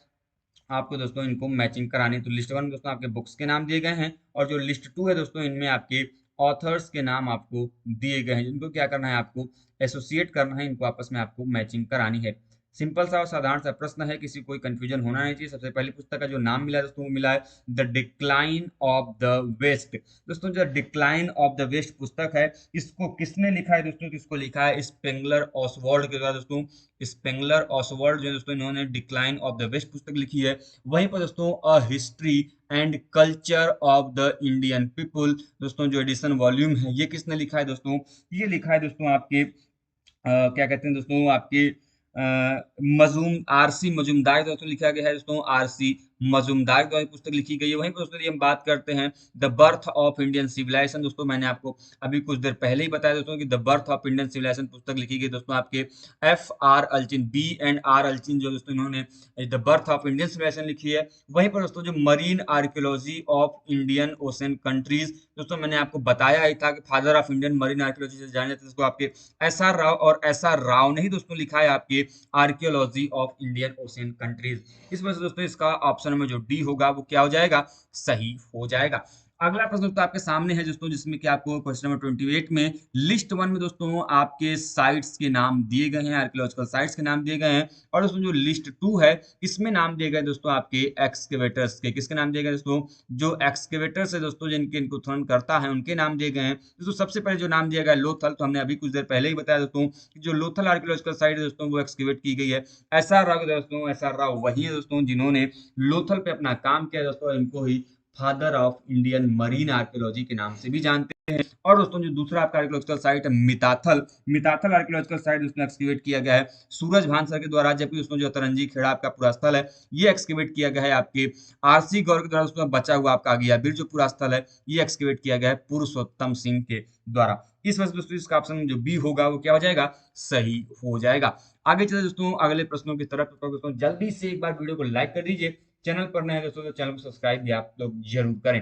आपको दोस्तों इनको मैचिंग करानी। तो लिस्ट 1 में दोस्तों आपके बुक्स के नाम दिए गए हैं, और जो लिस्ट 2 है दोस्तों इनमें आपके ऑथर्स के नाम आपको दिए गए हैं, जिनको क्या करना है, आपको एसोसिएट करना है, इनको आपस में आपको मैचिंग करानी है। सिंपल सा और साधारण सा प्रश्न है, किसी कोई कंफ्यूजन होना नहीं चाहिए। सबसे पहली पुस्तक का जो नाम मिला है दोस्तों वो मिला है the decline of the west. दोस्तों जो डिक्लाइन ऑफ द वेस्ट पुस्तक है, इसको किसने लिखा है दोस्तों, किसको लिखा है, स्पेंगलर ऑसवर्ल्ड के द्वारा दोस्तों। स्पेंगलर ऑसवर्ल्ड जो दोस्तों इन्होंने डिक्लाइन ऑफ द वेस्ट पुस्तक लिखी है। वहीं पर दोस्तों a history and culture of the Indian people दोस्तों जो एडिशन वॉल्यूम है, ये किसने लिखा है दोस्तों, ये लिखा है दोस्तों आपके क्या कहते हैं दोस्तों, आपके मजूम आरसी मजूमदार दोस्तों लिखा गया है दोस्तों, आरसी मजूमदार द्वारा पुस्तक लिखी गई है। वहीं पर दोस्तों हम बात करते हैं the birth of Indian civilisation दोस्तों, मैंने आपको अभी कुछ देर पहले ही बताया दोस्तों कि the birth of Indian civilisation पुस्तक लिखी गई दोस्तों आपके F R Allchin, B and R Allchin जो दोस्तों इन्होंने the birth of Indian civilisation लिखी है। वहीं पर दोस्तों जो marine archaeology of Indian Ocean countries दोस्तों, मैंने आपको बताया ही था कि father of Indian marine archaeology से जाने जाते हैं, आपके एस आर राव, और एस आर राव ने ही दोस्तों लिखा है आपके archaeology of Indian ocean countries. इस वजह से दोस्तों इसका ऑप्शन में जो डी होगा वो क्या हो जाएगा, सही हो जाएगा। अगला प्रश्न दोस्तों आपके सामने है दोस्तों, जिसमें कि आपको क्वेश्चन नंबर 28 में लिस्ट 1 में दोस्तों आपके साइट्स के नाम दिए गए हैं, आर्कियोलॉजिकल साइट्स के नाम दिए गए हैं। और दोस्तों जो लिस्ट 2 है इसमें नाम दिए गए दोस्तों आपके एक्सकेवेटर्स के। किसके नाम दिए गए दोस्तों, जो एक्सकेवेटर्स है दोस्तों, जिनके इनको उत्खनन करता है उनके नाम दिए गए हैं दोस्तों। सबसे पहले जो नाम दिया गया लोथल, तो हमने अभी कुछ देर पहले ही बताया दोस्तों कि जो लोथल आर्कियोलॉजिकल साइट है दोस्तों वो एक्सकेवेट की गई है। एस आर राव दोस्तों, एस आर राव वही है दोस्तों जिन्होंने लोथल पे अपना काम किया दोस्तों, इनको ही father of Indian marine archaeology के नाम से भी जानते हैं। और दोस्तों जो दूसरा आपका आर्कियोलॉजिकल साइट है मिताथल, मिताथल आर्कियोलॉजिकल साइट उसमें एक्सकेवेट किया गया है सूरज भान सर के द्वारा। जबकि दोस्तों जो तरंजी खेड़ा आपका पुरास्थल है ये एक्सकेवेट किया गया है आपके आरसी गौर के द्वारा। उसमें बचा हुआ आपका अगियाबीर जो पुरास्थल है ये एक्सकेवेट किया गया है पुरुषोत्तम सिंह के द्वारा। इस वजह से दोस्तों इसका ऑप्शन जो बी होगा वो क्या हो जाएगा, सही हो जाएगा। आगे चले दोस्तों अगले प्रश्नों की तरफ। तो दोस्तों जल्दी से एक बार वीडियो को लाइक कर दीजिए, चैनल पर नए हैं दोस्तों तो चैनल को सब्सक्राइब भी आप लोग जरूर करें।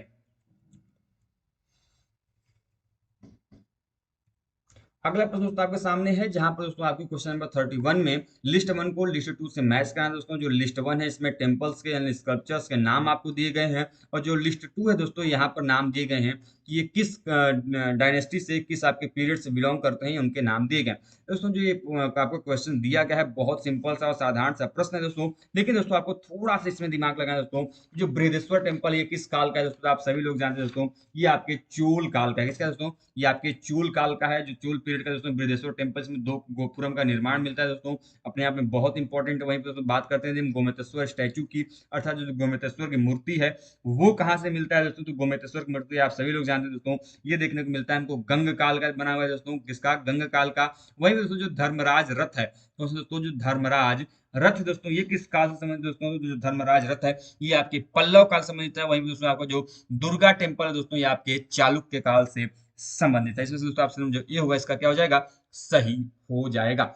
अगला प्रश्न दोस्तों आपके सामने है, जहां पर दोस्तों आपके क्वेश्चन नंबर 31 में लिस्ट वन को लिस्ट टू से मैच करना है। दोस्तों जो लिस्ट वन है इसमें टेम्पल्स के यानी स्कल्पचर्स के नाम आपको दिए गए हैं, और जो लिस्ट टू है दोस्तों यहाँ पर नाम दिए गए हैं कि ये किस डायनेस्टी से, किस आपके पीरियड से बिलोंग करते हैं, उनके नाम दिए गए हैं। दोस्तों जो ये आपको क्वेश्चन दिया गया है बहुत सिंपल सा और साधारण सा प्रश्न है दोस्तों, लेकिन दोस्तों आपको थोड़ा सा इसमें दिमाग लगाना है दोस्तों। जो बृहदेश्वर टेम्पल ये किस काल का है दोस्तों, आप सभी लोग जानते हैं दोस्तों, ये आपके चोल काल का है। किसका दोस्तों, ये आपके चोल काल का है, जो चोल पीरियड का दोस्तों बृहदेश्वर टेम्पल्स में दो गोपुरम का निर्माण मिलता है दोस्तों, अपने आप में बहुत इंपॉर्टेंट है। वहीं पर दोस्तों बात करते हैं गोमतेश्वर स्टैचू की, अर्थात जो गोमतेश्वर की मूर्ति है वो कहाँ से मिलता है दोस्तों, तो गोमतेश्वर की मूर्ति आप सभी लोग जानते हैं दोस्तों, ये देखने को मिलता है हमको गंग काल का बना हुआ है दोस्तों। किसका, गंग काल का। वहीं पर दोस्तों जो धर्मराज रथ है, तो दोस्तों जो धर्मराज रथ दोस्तों ये किस काल से संबंधित दोस्तों, तो जो धर्मराज रथ है ये आपके पल्लव काल से संबंधित है। वहीं पर दोस्तों आपका जो दुर्गा टेम्पल है दोस्तों ये आपके चालुक्य काल से संबंधित है। इसमें से दोस्तों ऑप्शन जो ए होगा इसका क्या हो जाएगा, सही हो जाएगा।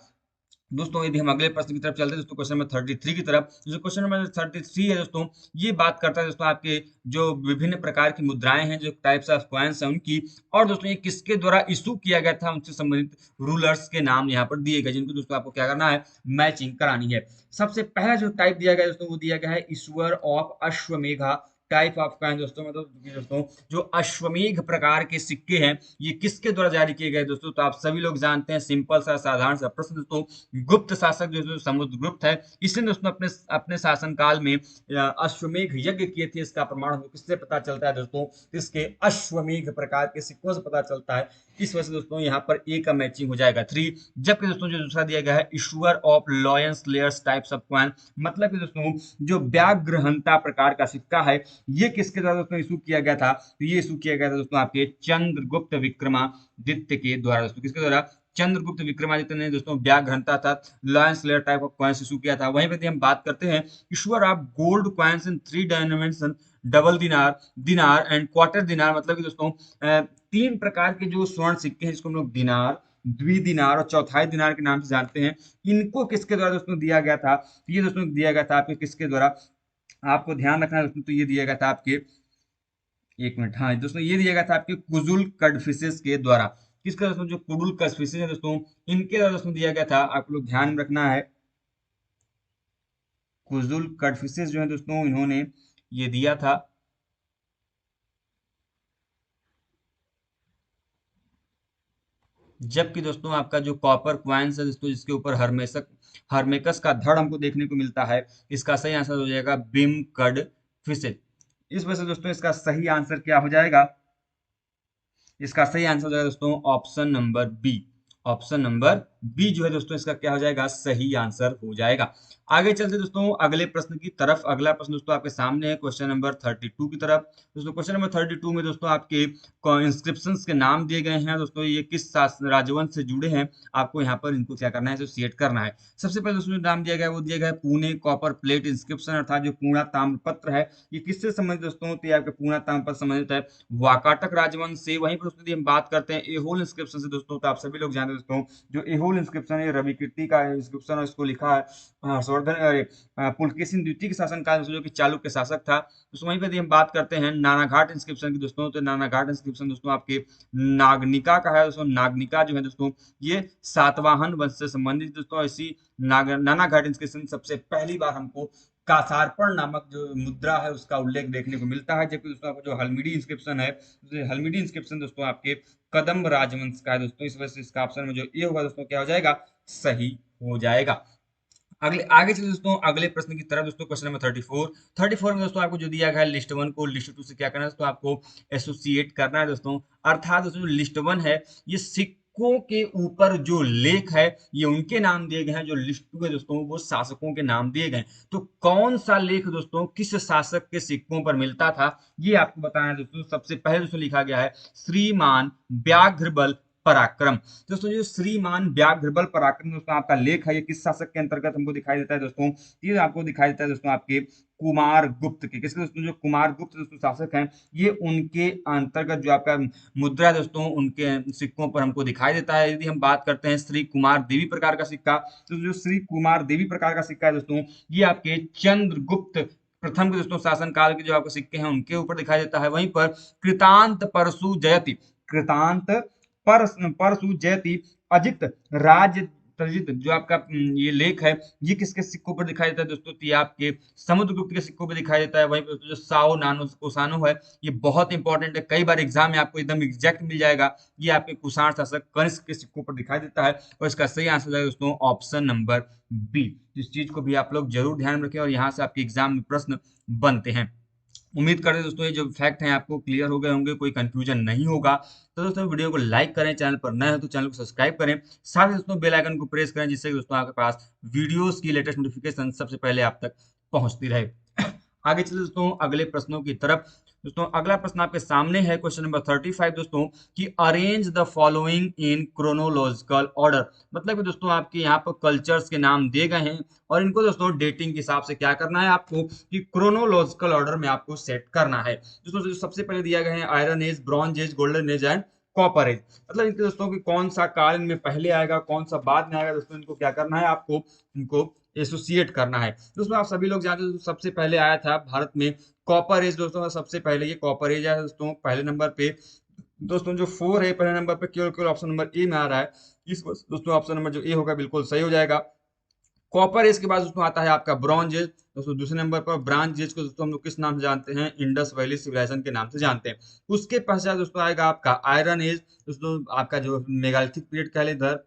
दोस्तों यदि हम अगले प्रश्न की तरफ चलते हैं दोस्तों, क्वेश्चन नंबर 33 की तरफ, जो क्वेश्चन नंबर 33 है दोस्तों, ये बात करता है दोस्तों आपके जो विभिन्न प्रकार की मुद्राएं हैं, जो टाइप्स ऑफ कॉइन्स हैं उनकी, और दोस्तों ये किसके द्वारा इशू किया गया था, उनसे संबंधित रूलर्स के नाम यहाँ पर दिए गए, जिनको दोस्तों आपको क्या करना है, मैचिंग करानी है। सबसे पहला जो टाइप दिया गया है दोस्तों वो दिया गया है ईश्वर of Ashvamedha type of coin दोस्तों। मतलब दोस्तों जो अश्वमेध प्रकार के सिक्के हैं ये किसके द्वारा जारी किए गए दोस्तों, तो आप सभी लोग जानते हैं, सिंपल सा साधारण सा प्रश्न दोस्तों, गुप्त शासक जो समुद्रगुप्त है, इसने दोस्तों अपने अपने शासन काल में अश्वमेध यज्ञ किए थे। इसका प्रमाण हमको किससे पता चलता है दोस्तों, इसके अश्वमेध प्रकार के सिक्कों से पता चलता है। इस वजह से दोस्तों यहाँ पर ए का मैचिंग हो जाएगा 3। जबकि दोस्तों जो दूसरा दिया गया है issuer of lion slayers types of coin, मतलब कि दोस्तों जो व्याघ्रहंता प्रकार का सिक्का है ये किसके द्वारा दोस्तों इशू किया गया था, तो ये इशू किया गया था दोस्तों आपके चंद्रगुप्त विक्रमादित्य के द्वारा। दोस्तों किसके द्वारा, चंद्रगुप्त विक्रमादित्य ने दोस्तों व्याघ्रहंता था lion slayer type of coins issue किया था। वहीं पे हम बात करते हैं issuer of gold coins in 3 dimension, double दिनार, दिनार एंड क्वार्टर दिनार, मतलब कि दोस्तों 3 प्रकार के जो स्वर्ण सिक्के हैं जिसको हम लोग दिनार, द्विदिनार और चौथाई दिनार के नाम से जानते हैं, इनको किसके द्वारा दोस्तों दिया गया था, तो ये दोस्तों दिया गया था आपके किसके द्वारा, आपको ध्यान रखना है दोस्तों, तो ये दिया गया था आपके, एक मिनट, हाँ दोस्तों ये दिया गया था आपके कुजुल कडफिसेस के द्वारा। किसका दोस्तों, जो कुडुल कडफिसेस है दोस्तों इनके द्वारा दोस्तों दिया गया था। आप लोग ध्यान में रखना है, कुजुल कडफिसेस जो है दोस्तों इन्होंने ये दिया था। जबकि दोस्तों आपका जो कॉपर क्वाइंस है दोस्तों जिसके ऊपर हरमेसक हरमेकस का धड़ हमको देखने को मिलता है, इसका सही आंसर हो जाएगा बिम कड फिसेट। इस वजह से दोस्तों इसका सही आंसर क्या हो जाएगा, इसका सही आंसर हो जाएगा दोस्तों option number B. Option number B जो है दोस्तों इसका क्या हो जाएगा, सही आंसर हो जाएगा। आगे चलते दोस्तों अगले प्रश्न की तरफ। अगला प्रश्न दोस्तों आपके सामने है क्वेश्चन नंबर 32 की तरफ। दोस्तों क्वेश्चन नंबर 32 में दोस्तों आपके इंस्क्रिप्शन के नाम दिए गए हैं दोस्तों, ये किस राजवंश से जुड़े हैं, आपको यहाँ पर इनको क्या करना है, एसोसिएट करना है। सबसे पहले दोस्तों जो नाम दिया गया है वो दिया गया है पुणे कॉपर प्लेट इंस्क्रिप्शन, अर्थात जो पूर्णा ताम्रपत्र है ये किससे संबंधित दोस्तों, तो ये आपके पूर्णा ताम्रपत्र संबंधित है वाकाटक राजवंश से। वहीं पर दोस्तों हम बात करते हैं एहोल इंस्क्रिप्शन से दोस्तों, तो आप सभी लोग जानते हैं दोस्तों जो एहोल इंस्क्रिप्शन है रवि कीर्ति का इंस्क्रिप्शन है, इसको लिखा है पुलकेशिन द्वितीय के शासन काल में, जो कि चालुक्य शासक था। दोस्तों वहीं पर हम बात करते हैं नानाघाट इंस्क्रिप्शन की दोस्तों, तो नानाघाट इंस्क्रिप्शन दोस्तों आपके नागनिका का है दोस्तों। नागनिका जो है दोस्तों ये सातवाहन वंश से संबंधित दोस्तों। ऐसी नानाघाट इंस्क्रिप्शन सबसे पहली बार हमको कासारपण नामक जो मुद्रा है उसका उल्लेख देखने को मिलता है। जबकि दोस्तों आपको जो हल्मिडी इंस्क्रिप्शन है, हल्मिडी इंस्क्रिप्शन दोस्तों आपके कदम्ब राजवंश का है दोस्तों। इस वजह से इसका ऑप्शन में जो ए होगा दोस्तों क्या हो जाएगा, सही हो जाएगा। अगले आगे चलिए दोस्तों अगले प्रश्न की तरफ। दोस्तों क्वेश्चन नंबर 34 में दोस्तों आपको जो दिया गया है लिस्ट वन को लिस्ट टू से क्या करना है दोस्तों, आपको एसोसिएट करना है दोस्तों। अर्थात दोस्तों जो लिस्ट वन है ये सिक्कों के ऊपर जो लेख है ये उनके नाम दिए गए हैं, जो लिस्ट टू है दोस्तों वो शासकों के नाम दिए गए। तो कौन सा लेख दोस्तों किस शासक के सिक्कों पर मिलता था ये आपको बताना है दोस्तों। सबसे पहले दोस्तों लिखा गया है श्रीमान व्याघ्रबल पराक्रम। दोस्तों जो श्रीमान व्याघ्रबल पराक्रम दोस्तों आपका लेख है ये किस शासक के अंतर्गत हमको दिखाई देता है दोस्तों, ये आपको दिखाई देता है दोस्तों आपके कुमार गुप्त के। किसके दोस्तों, जो कुमार गुप्त दोस्तों शासक हैं ये उनके अंतर्गत जो आपका मुद्रा दोस्तों उनके सिक्कों पर हमको दिखाई देता है। यदि हम बात करते हैं श्री कुमार देवी प्रकार का सिक्का, तो जो श्री कुमार देवी प्रकार का सिक्का है दोस्तों ये आपके चंद्रगुप्त प्रथम के दोस्तों शासन काल के जो आपको सिक्के हैं उनके ऊपर दिखाई देता है। वहीं पर कृतांत परशु जयति, कृतांत परशु जयति अजित राज तजित जो आपका ये लेख है, ये किसके सिक्कों पर दिखाई देता है दोस्तों? तो ये आपके समुद्रगुप्त के सिक्कों पर दिखाई देता है। वहीं पे जो साओ नानो कुसानो है, ये बहुत इंपॉर्टेंट है, कई बार एग्जाम में आपको एकदम एग्जैक्ट मिल जाएगा। ये आपके कुषाण शासक कनिष्क के सिक्कों पर दिखाई देता है, और इसका सही आंसर हो जाएगा दोस्तों ऑप्शन नंबर बी। इस चीज को भी आप लोग जरूर ध्यान रखें, और यहाँ से आपके एग्जाम में प्रश्न बनते हैं। उम्मीद करते हैं दोस्तों ये जो फैक्ट हैं आपको क्लियर हो गए होंगे, कोई कंफ्यूजन नहीं होगा। तो दोस्तों वीडियो को लाइक करें, चैनल पर नए हो तो चैनल को सब्सक्राइब करें, साथ ही दोस्तों बेल आइकन को प्रेस करें, जिससे कि दोस्तों आपके पास वीडियोस की लेटेस्ट नोटिफिकेशन सबसे पहले आप तक पहुंचती रहे। आगे चलिए दोस्तों अगले प्रश्नों की तरफ। दोस्तों अगला प्रश्न आपके सामने है, क्वेश्चन नंबर 35 दोस्तों, कि arrange the following in chronological order. मतलब कि दोस्तों आपके यहाँ पर कल्चर्स के नाम दिए गए हैं, और इनको दोस्तों डेटिंग के हिसाब से क्या करना है आपको, कि क्रोनोलॉजिकल ऑर्डर में आपको सेट करना है। दोस्तों जो सबसे पहले दिया गया है iron age, bronze age, golden age and copper age. मतलब इनके दोस्तों की कौन सा काल इनमें पहले आएगा, कौन सा बाद में आएगा, दोस्तों इनको क्या करना है आपको, इनको एसोसिएट करना है। दोस्तों आप सभी लोग जानते हैं सबसे पहले आया था भारत में कॉपर एज। दोस्तों सबसे पहले ये कॉपर एज है दोस्तों पहले नंबर पे। दोस्तों जो 4 है पहले नंबर पे, केवल केवल ऑप्शन नंबर ए में आ रहा है। इस दोस्तों ऑप्शन नंबर जो ए होगा बिल्कुल सही हो जाएगा। कॉपर एज के बाद दोस्तों आता है आपका ब्रॉन्ज एज। दोस्तों दूसरे नंबर पर ब्रॉन्ज एज को दोस्तों हम लोग किस नाम से जानते हैं, इंडस वैली सिविलाइजेशन के नाम से जानते हैं। उसके पश्चात दोस्तों आएगा आपका आयरन एज। दोस्तों आपका जो मेगालिथिक पीरियड कह लें, इधर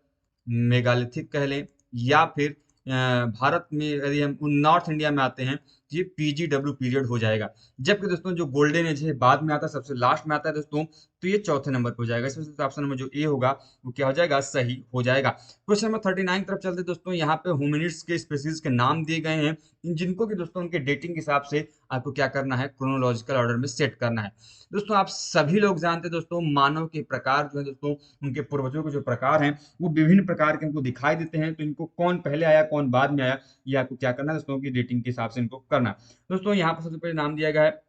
मेगालिथिक कह लें, या फिर भारत में यदि हम नॉर्थ इंडिया में आते हैं, ये पीजीडब्ल्यू पीरियड हो जाएगा। जबकि दोस्तों जो गोल्डन एज है बाद में आता है, सबसे लास्ट में आता है दोस्तों, तो ये चौथे नंबर पर हो जाएगा। इसमें ऑप्शन नंबर जो ए होगा वो क्या हो जाएगा, सही हो जाएगा। क्वेश्चन नंबर 39 तरफ चलते दोस्तों। यहाँ पे होमिनिड्स के स्पीसीज के नाम दिए गए हैं, जिनको कि दोस्तों उनके डेटिंग के हिसाब से आपको क्या करना है, क्रोनोलॉजिकल ऑर्डर में सेट करना है। दोस्तों आप सभी लोग जानते हैं दोस्तों मानव के प्रकार जो है दोस्तों, उनके पूर्वजों के जो प्रकार हैं वो विभिन्न प्रकार के हमको दिखाई देते हैं। तो इनको कौन पहले आया कौन बाद में आया, ये आपको क्या करना है दोस्तों की डेटिंग के हिसाब से इनको करना है। दोस्तों यहाँ पर सबसे पहले नाम दिया गया है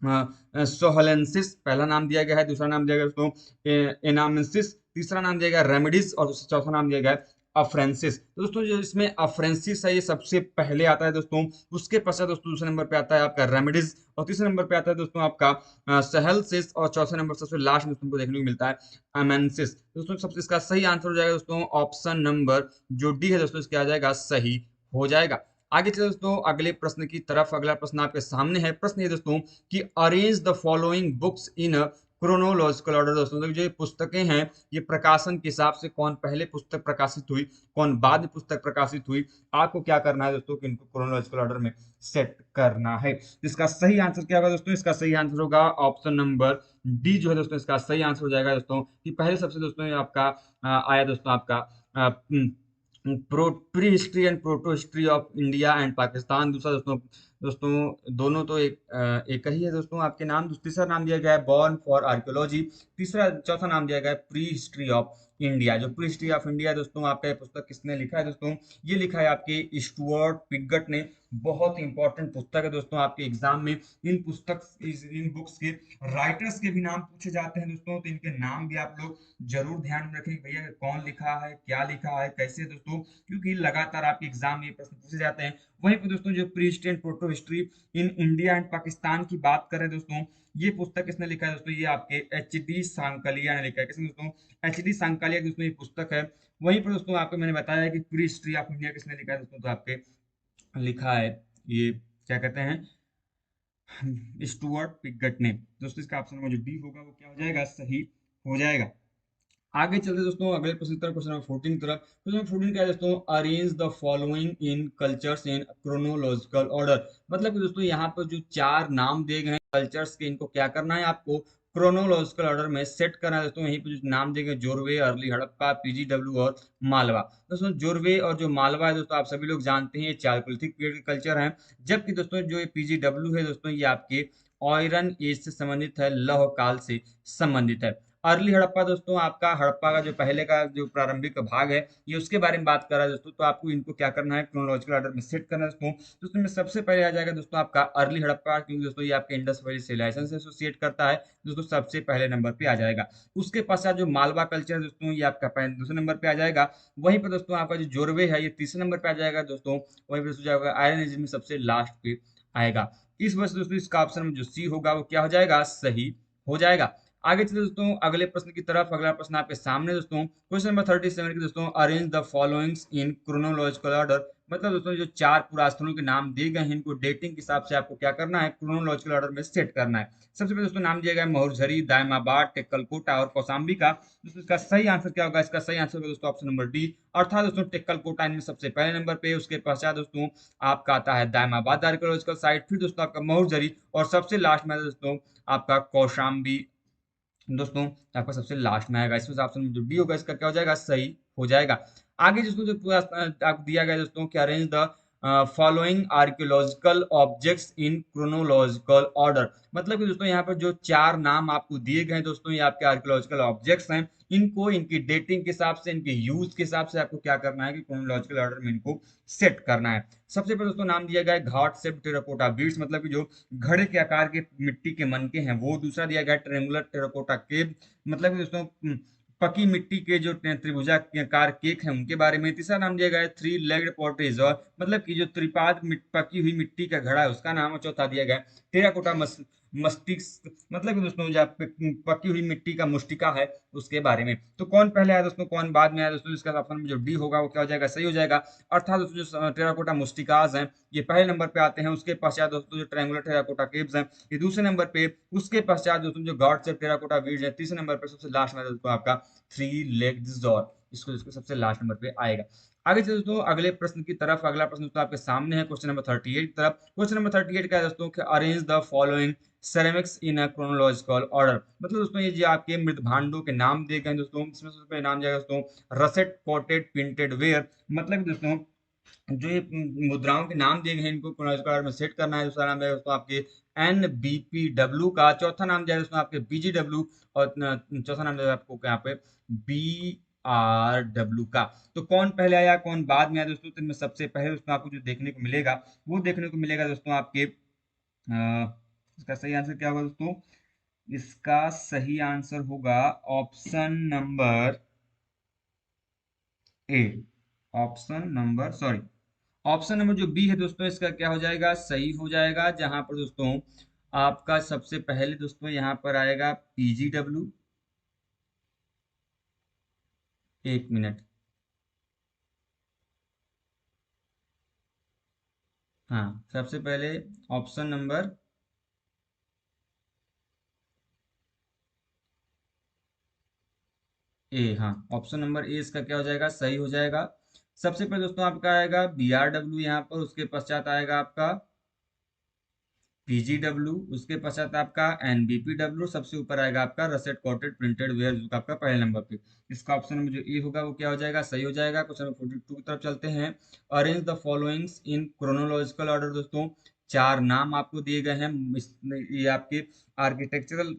सोहलेंसिस, पहला नाम दिया गया है। दूसरा नाम दिया गया दोस्तों एनामेंसिस, तीसरा नाम दिया गया रेमेडिस, और चौथा नाम दिया गया है अफ्रेंसिस। तो दोस्तों जो इसमें अफ्रेंसिस है ये सबसे पहले आता है दोस्तों। उसके पश्चात दोस्तों दूसरे नंबर पे आता है आपका रेमेडिस, और तीसरे नंबर पे आता है दोस्तों आपका सहलसिस, और चौथे नंबर सबसे लास्ट में तुमको देखने को मिलता है अमेंसिस। दोस्तों सबसे इसका सही आंसर हो जाएगा दोस्तों ऑप्शन नंबर जो डी है दोस्तों, इसका आ जाएगा सही हो जाएगा। आगे चले दोस्तों अगले प्रश्न की तरफ। अगला प्रश्न आपके सामने है। प्रश्न ये दोस्तों कि arrange the following books in chronological order. दोस्तों जो ये पुस्तकें हैं ये प्रकाशन के हिसाब से कौन पहले पुस्तक प्रकाशित हुई, कौन बाद में पुस्तक प्रकाशित हुई, आपको क्या करना है दोस्तों कि इनको क्रोनोलॉजिकल ऑर्डर में सेट करना है। इसका सही आंसर क्या होगा दोस्तों, इसका सही आंसर होगा ऑप्शन नंबर डी जो है दोस्तों, इसका सही आंसर हो जाएगा दोस्तों। कि पहले सबसे दोस्तों ये आपका आया दोस्तों आपका pre history and proto history of India and Pakistan. दूसरा दोस्तों दोस्तों दोनों तो एक ही है दोस्तों आपके नाम। तीसरा नाम दिया गया है बॉर्न फॉर आर्कियोलॉजी। चौथा नाम दिया गया है प्री हिस्ट्री ऑफ इंडिया। जो प्री हिस्ट्री ऑफ इंडिया दोस्तों आपका ये पुस्तक किसने लिखा है दोस्तों, ये लिखा है आपके स्टुअर्ट पिगट ने। बहुत इंपॉर्टेंट पुस्तक है दोस्तों, आपके एग्जाम में इन बुक्स के राइटर्स के भी नाम पूछे जाते हैं दोस्तों। तो इनके नाम भी आप लोग जरूर ध्यान में रखें भैया, कौन लिखा है, क्या लिखा है, कैसे दोस्तों, क्योंकि लगातार आपके एग्जाम में ये प्रश्न पूछे जाते हैं। वहीं पर दोस्तों जो pre history and proto history in India and Pakistan की बात करें दोस्तों, ये पुस्तक किसने लिखा है दोस्तों, ये आपके एच डी सांकलिया ने लिखा है। किसने दोस्तों, एच डी सांकलिया दोस्तों ये पुस्तक है। वहीं पर दोस्तों आपको मैंने बताया कि प्री हिस्ट्री ऑफ इंडिया किसने लिखा है दोस्तों, तो आपके लिखा है ये क्या कहते हैं, स्टुअर्ट पिगट ने। दोस्तों इसका ऑप्शन नंबर जो डी होगा वो क्या हो जाएगा, सही हो जाएगा। आगे चलते दोस्तों अगले प्रश्न की तरफ, क्वेश्चन नंबर 14 की तरफ। क्वेश्चन नंबर 14 क्या है दोस्तों, arrange the following in cultures in chronological order. मतलब कि दोस्तों यहाँ पर जो चार नाम दिए गए हैं कल्चर्स के, इनको क्या करना है आपको क्रोनोलॉजिकल ऑर्डर में सेट करना है दोस्तों। यहीं पर जो नाम दिए गए जोरवे, अर्ली हड़प्पा, पीजीडब्ल्यू और मालवा। दोस्तों जोरवे और जो मालवा है दोस्तों आप सभी लोग जानते हैं ये चालकोलिथिक पीरियड के कल्चर हैं। जबकि दोस्तों जो ये पीजीडब्ल्यू है दोस्तों ये आपके आयरन एज से संबंधित है, लौह काल से संबंधित है। अर्ली हड़प्पा दोस्तों आपका हड़प्पा का जो पहले का जो प्रारंभिक भाग है ये उसके बारे में बात कर रहा है दोस्तों। तो आपको इनको क्या करना है, क्रोनोलॉजिकल ऑर्डर में सेट करना है दोस्तों। तो उसमें सबसे पहले आ जाएगा दोस्तों आपका अर्ली हड़प्पा, क्योंकि दोस्तों ये आपके इंडस वैली सिविलाइजेशन से एसोसिएट करता है दोस्तों, सबसे पहले नंबर पे आ जाएगा। उसके पश्चात जो मालवा कल्चर दोस्तों ये आपका दूसरे नंबर पे आ जाएगा। वहीं पर दोस्तों आपका जो जोरवे है ये तीसरे नंबर पे आ जाएगा दोस्तों। वहीं पर जाएगा आयरन एज में सबसे लास्ट पे आएगा। इस वजह से दोस्तों इसका ऑप्शन में जो सी होगा वो क्या हो जाएगा, सही हो जाएगा। आगे चलिए दोस्तों अगले प्रश्न की तरफ। अगला प्रश्न आपके सामने दोस्तों, क्वेश्चन नंबर 37 की दोस्तों, arrange the followings in chronological order. मतलब दोस्तों जो चार पुरास्थलों के नाम दिए गए हैं, इनको डेटिंग के हिसाब से आपको क्या करना है, क्रोनोलॉजिकल ऑर्डर में सेट करना है। सबसे पहले दोस्तों नाम दिया गया है महुरझरी, दायमाबाद, टेक्कलकोटा और कौसाम्बी का। दोस्तों इसका सही आंसर क्या होगा, इसका सही आंसर होगा दोस्तों ऑप्शन नंबर डी, अर्थात दोस्तों टेक्कलकोटा इनमें सबसे पहले नंबर पे। उसके पश्चात दोस्तों आपका आता है दायमाबाद आर्कियोलॉजिकल साइट, फिर दोस्तों आपका महुरझरी, और सबसे लास्ट में दोस्तों आपका कौशाम्बी दोस्तों आपका सबसे लास्ट में आएगा। इसमें ऑप्शन जो डी होगा इसका क्या हो जाएगा, सही हो जाएगा। आगे जिसको जो पूरा आपको दिया गया दोस्तों कि arrange the following archaeological objects in chronological order. मतलब कि दोस्तों यहाँ पर जो चार नाम आपको दिए गए हैं दोस्तों, ये आपके आर्कियोलॉजिकल ऑब्जेक्ट्स हैं। इनको इनकी डेटिंग के हिसाब से, इनके यूज के हिसाब से आपको क्या करना है कि क्रोनोलॉजिकल ऑर्डर में इनको सेट करना है। सबसे पहले दोस्तों नाम दिया गया है घाट सेप टेराकोटा बीड्स, मतलब कि जो घड़े के आकार के मिट्टी के मनके हैं वो। दूसरा दिया गया ट्रेंगुलर टेराकोटा केव, मतलब कि दोस्तों पकी मिट्टी के जो त्रिभुजाकार केक हैं उनके बारे में। तीसरा नाम दिया गया है थ्री लेग्ड पॉटरीज, और मतलब कि जो त्रिपाद पकी हुई मिट्टी का घड़ा है उसका नाम। और चौथा दिया गया है टेराकोटा मस्टिक्स, मतलब कि दोस्तों जो पकी हुई मिट्टी का मुष्टिका है उसके बारे में। तो कौन पहले आया दोस्तों, कौन बाद में आया दोस्तों, इसका ऑप्शन में जो डी होगा वो क्या हो जाएगा, सही हो जाएगा। अर्थात दोस्तों जो टेराकोटा मुस्टिकाज हैं ये पहले नंबर पे आते हैं। उसके पश्चात दोस्तों जो ट्रायंगुलर टेराकोटा केव्स हैं ये दूसरे नंबर पे। उसके पश्चात दोस्तों जो गॉड शेप टेराकोटा बीड्स है तीसरे नंबर पे। सबसे लास्ट में दोस्तों आपका थ्री लेग्ड डॉर, इसको सबसे लास्ट नंबर पे आएगा। आगे चलते दोस्तों अगले प्रश्न की तरफ। अगला प्रश्न दोस्तों आपके सामने है क्वेश्चन नंबर 38 की तरफ। क्वेश्चन नंबर 38 का है दोस्तों कि arrange the following ceramics in a chronological order. मतलब दोस्तों ये जो आपके मृत भांडों के नाम दिए गए दोस्तों, इसमें सबसे पहले नाम जाएगा दोस्तों रसेट कोटेड प्रिंटेड वेयर। मतलब दोस्तों जो ये मुद्राओं के नाम दिए गए हैं इनको क्रोनोलॉजिकल ऑर्डर में सेट करना है। दूसरा नाम जाएगा दोस्तों आपके NBPW का। चौथा नाम जाएगा दोस्तों आपके BGW, और चौथा नाम जाएगा आपको यहाँ पे BRW का। तो कौन पहले आया कौन बाद में आया दोस्तों, तो इनमें सबसे पहले दोस्तों आपको जो देखने को मिलेगा वो देखने को मिलेगा दोस्तों आपके इसका सही आंसर क्या होगा दोस्तों, इसका सही आंसर होगा option number A, option number sorry option number जो बी है दोस्तों, इसका क्या हो जाएगा, सही हो जाएगा। जहां पर दोस्तों आपका सबसे पहले दोस्तों यहाँ पर आएगा PGW। एक मिनट, हाँ सबसे पहले ऑप्शन नंबर ए, हाँ ऑप्शन नंबर ए इसका क्या हो जाएगा, सही हो जाएगा। सबसे पहले दोस्तों आपका आएगा BRW यहाँ पर, उसके पश्चात आएगा आपका PGW, उसके पश्चात आपका NBPW, सबसे ऊपर आएगा आपका रसेट कोटेड प्रिंटेड वेयर जो आपका पहले नंबर पे। इसका ऑप्शन नंबर जो ए होगा वो क्या हो जाएगा, सही हो जाएगा। क्वेश्चन नंबर 42 की तरफ चलते हैं। Arrange the followings in chronological order. दोस्तों चार नाम आपको दिए गए हैं, ये आपके आर्किटेक्चरल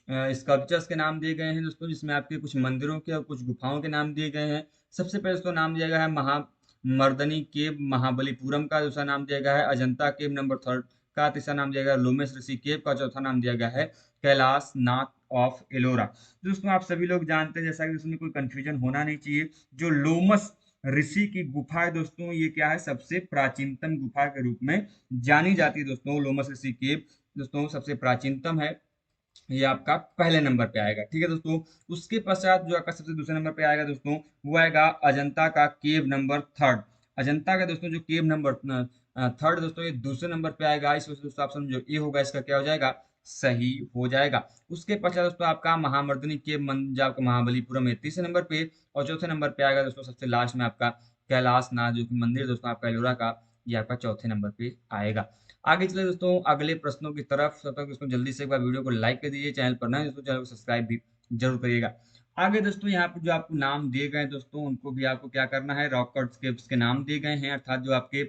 स्कल्पचर्स के नाम दिए गए हैं दोस्तों, जिसमें आपके कुछ मंदिरों के और कुछ गुफाओं के नाम दिए गए हैं। सबसे पहले दोस्तों नाम दिया गया है महामर्दनी केव महाबलीपुरम का। दूसरा नाम दिया गया है अजंता केव नंबर थर्ड का। तीसरा नाम दिया गया है लोमेस ऋषि केव का। चौथा नाम दिया गया है कैलाश नाथ ऑफ एलोरा। दोस्तों आप सभी लोग जानते हैं, जैसा कि इसमें कोई कंफ्यूजन होना नहीं चाहिए, जो लोमस ऋषि की गुफा है दोस्तों ये क्या है, सबसे प्राचीनतम गुफा के रूप में जानी जाती है दोस्तों। लोमस ऋषि केव दोस्तों सबसे प्राचीनतम है, ये आपका पहले नंबर पे आएगा। ठीक है दोस्तों, उसके पश्चात जो आपका सबसे दूसरे नंबर पे आएगा दोस्तों वो आएगा अजंता का केव नंबर थर्ड। अजंता का दोस्तों जो केव नंबर थर्ड दोस्तों ये दूसरे नंबर पे आएगा। इस वजह से दोस्तों ऑप्शन जो ए होगा इसका क्या हो जाएगा, सही हो जाएगा। उसके पश्चात दोस्तों आपका महामर्दिनी केव मंदिर आपका महाबलीपुरम है तीसरे नंबर पे। और चौथे नंबर पे आएगा दोस्तों सबसे लास्ट में आपका कैलाश नाथ जो कि मंदिर दोस्तों आपका एलोरा का, ये आपका चौथे नंबर पे आएगा। आगे चले दोस्तों अगले प्रश्नों की तरफ। तब तक दोस्तों जल्दी से एक बार वीडियो को लाइक कर दीजिए, चैनल पर नए हैं दोस्तों चैनल को सब्सक्राइब भी जरूर करिएगा। आगे दोस्तों यहाँ पर जो आपको नाम दिए गए हैं दोस्तों उनको भी आपको क्या करना है, रॉक कट केव्स के नाम दिए गए हैं, अर्थात जो आपके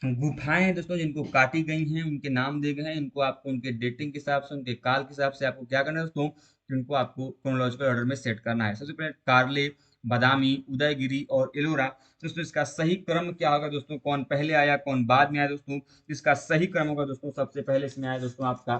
गुफाएं हैं दोस्तों जिनको काटी गई हैं उनके नाम दिए गए हैं। इनको आपको उनके डेटिंग के हिसाब से, उनके काल के हिसाब से आपको क्या करना है दोस्तों, इनको आपको क्रोनोलॉजिकल ऑर्डर में सेट करना है। सबसे पहले कार्ले, बादामी, उदयगिरी और एलोरा। दोस्तों इसका सही क्रम क्या होगा दोस्तों, कौन पहले आया कौन बाद में आया दोस्तों, इसका सही क्रम होगा दोस्तों सबसे पहले इसमें आया दोस्तों आपका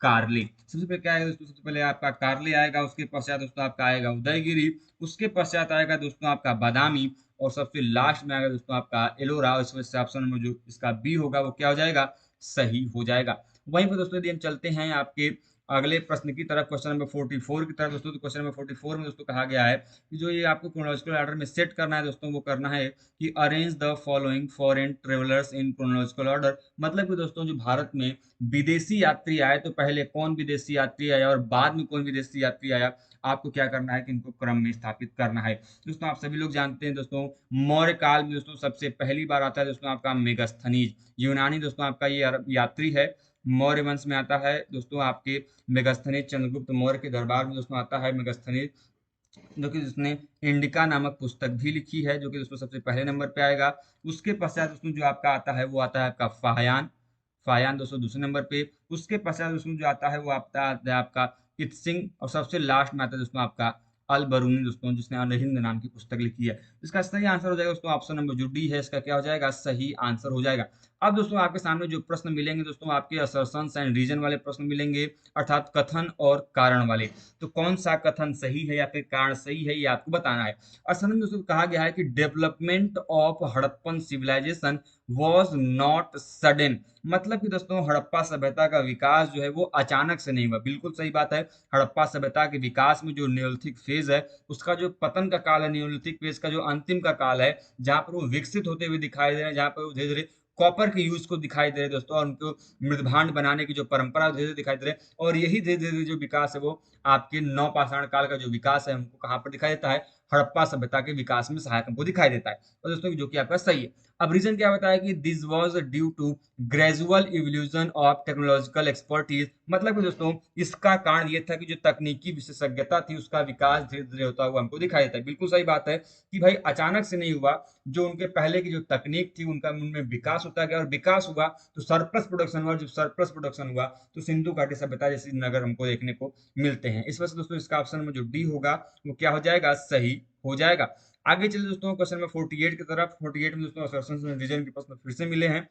कार्ले। सबसे पहले क्या आएगा दोस्तों, सबसे पहले आपका कार्ले आएगा, उसके पश्चात दोस्तों आपका आएगा उदयगिरी, उसके पश्चात आएगा दोस्तों आपका बादामी, और सबसे लास्ट में आएगा दोस्तों आपका एलोरा। इस वजह से ऑप्शन नंबर जो इसका बी होगा वो क्या हो जाएगा, सही हो जाएगा। वहीं पर दोस्तों यदि हम चलते हैं आपके अगले प्रश्न की तरफ, क्वेश्चन नंबर 44 की तरफ दोस्तों। तो क्वेश्चन नंबर 44 में दोस्तों कहा गया है कि जो ये आपको क्रोनोलॉजिकल ऑर्डर में सेट करना है दोस्तों, वो करना है कि arrange the following foreign travellers in chronological order. मतलब कि दोस्तों जो भारत में विदेशी यात्री आए तो पहले कौन विदेशी यात्री आया और बाद में कौन विदेशी यात्री आया, आपको क्या करना है कि इनको क्रम में स्थापित करना है। दोस्तों आप सभी लोग जानते हैं दोस्तों, मौर्य काल में दोस्तों सबसे पहली बार आता है दोस्तों आपका मेगास्थनीज, यूनानी दोस्तों आपका ये यात्री है। मौर्य वंश में आता है दोस्तों आपके मेगास्थनीज, चंद्रगुप्त मौर्य के दरबार में दोस्तों आता है मेगास्थनीज, जो कि जिसने इंडिका नामक पुस्तक भी लिखी है, जो कि दोस्तों सबसे पहले नंबर पे आएगा। उसके पश्चात दोस्तों जो आपका आता है वो आता है आपका फाहयान, फाहयान दोस्तों दूसरे नंबर पे। उसके पश्चात दोस्तों जो आता है वो आता है आपका इत्सिंग, और सबसे लास्ट में आता है दोस्तों आपका अल बरूनी दोस्तों, जिसने अनहिंद नाम की पुस्तक लिखी है। इसका सही आंसर हो जाएगा दोस्तों ऑप्शन नंबर जो डी है, इसका क्या हो जाएगा, सही आंसर हो जाएगा। अब दोस्तों आपके सामने जो प्रश्न मिलेंगे दोस्तों, आपके असर्शंस एंड रीजन वाले प्रश्न मिलेंगे, अर्थात कथन और कारण वाले। तो कौन सा कथन सही है या फिर कारण सही है, ये आपको बताना है। असल में दोस्तों कहा गया है कि development of Harappan civilisation was not sudden. मतलब कि दोस्तों हड़प्पा सभ्यता का विकास जो है वो अचानक से नहीं हुआ, बिल्कुल सही बात है। हड़प्पा सभ्यता के विकास में जो नियोलिथिक फेज है, उसका जो पतन का काल है, नियोलिथिक फेज का जो अंतिम का काल है, जहां पर वो विकसित होते हुए दिखाई दे रहे हैं, जहां पर वो धीरे धीरे कॉपर के यूज को दिखाई दे रहे हैं दोस्तों, और उनको मृदभांड बनाने की जो परंपरा धीरे धीरे दिखाई दे रहे हैं। और यही धीरे धीरे जो विकास है वो आपके नवपाषाण काल का जो विकास है हमको कहाँ पर दिखाई देता है, हड़प्पा सभ्यता के विकास में सहायक हमको दिखाई देता है। और दोस्तों जो कि आपका सही है। अब रीजन क्या बताया कि this was due to gradual evolution of technological expertise. मतलब कि दोस्तों इसका कारण ये था कि जो तकनीकी विशेषज्ञता थी उसका विकास धीरे धीरे होता हुआ हमको दिखाई देता है। बिल्कुल सही बात है कि भाई अचानक से नहीं हुआ, जो उनके पहले की जो तकनीक थी उनका उनमें विकास होता गया, और विकास हुआ तो सरप्लस प्रोडक्शन हुआ, जब सरप्लस प्रोडक्शन हुआ तो सिंधु घाटी सभ्यता जैसी नगर हमको देखने को मिलते हैं। इस वजह से दोस्तों इसका ऑप्शन में जो डी होगा वो क्या हो जाएगा, सही हो जाएगा। आगे चलिए दोस्तों क्वेश्चन नंबर 48 की तरफ। 48 में दोस्तों असर्शंस एंड रीजन के प्रश्न फिर से मिले हैं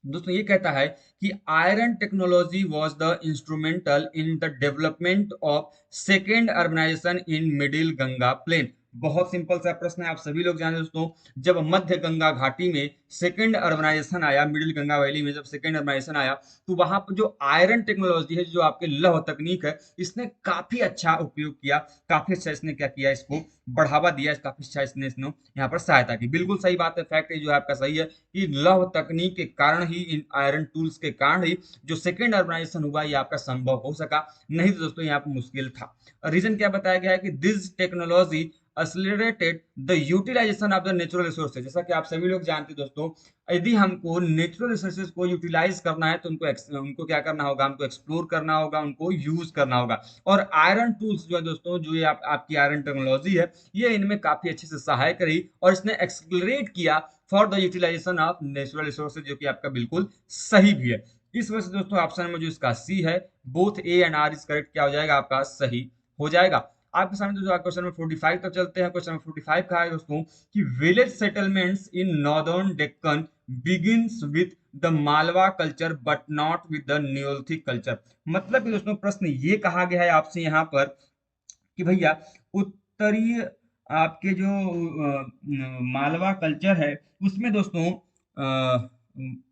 दोस्तों। ये कहता है कि iron technology was the instrumental in the development of second urbanisation in middle Ganga plain. बहुत सिंपल सा प्रश्न है, आप सभी लोग जानते हैं दोस्तों, जब मध्य गंगा घाटी में सेकेंड अर्बनाइजेशन आया, मिडिल गंगा वैली में जब सेकेंड अर्बनाइजेशन आया, तो वहां पर जो आयरन टेक्नोलॉजी है, जो आपके लौह तकनीक है, इसने काफी अच्छा उपयोग किया, काफी अच्छा इसने क्या किया, इसको बढ़ावा दिया, काफी अच्छा इसने यहाँ पर सहायता की। बिल्कुल सही बात है, फैक्ट जो है आपका सही है कि लौह तकनीक के कारण ही, इन आयरन टूल्स के कारण ही जो सेकेंड अर्बनाइजेशन हुआ ये आपका संभव हो सका, नहीं तो दोस्तों यहाँ पर मुश्किल था। रीजन क्या बताया गया है कि this technology accelerated the utilization of the natural resources। जैसा कि आप सभी लोग जानते हैं दोस्तों, यदि हमको नेचुरल रिसोर्सेज को यूटिलाइज करना है तो उनको क्या करना होगा, हमको एक्सप्लोर करना होगा, उनको यूज करना होगा। और आयरन टूल्स जो है दोस्तों, जो ये आपकी आयरन टेक्नोलॉजी है, ये इनमें काफी अच्छे से सहायक रही और इसने एक्सप्लोरेट किया for the utilisation of natural resources, जो कि आपका बिल्कुल सही भी है। इस वजह से दोस्तों ऑप्शन में जो इसका सी है, both A and R is correct, क्या हो जाएगा आपका, सही हो जाएगा। आपके सामने जो क्वेश्चन नंबर 45 तक चलते हैं। क्वेश्चन नंबर 45 कहा है दोस्तों कि village settlements in northern Deccan begins with the Malwa culture but not with the Neolithic culture. मतलब कि दोस्तों प्रश्न ये कहा गया है आपसे यहाँ पर कि भैया उत्तरीय आपके जो मालवा कल्चर है उसमें दोस्तों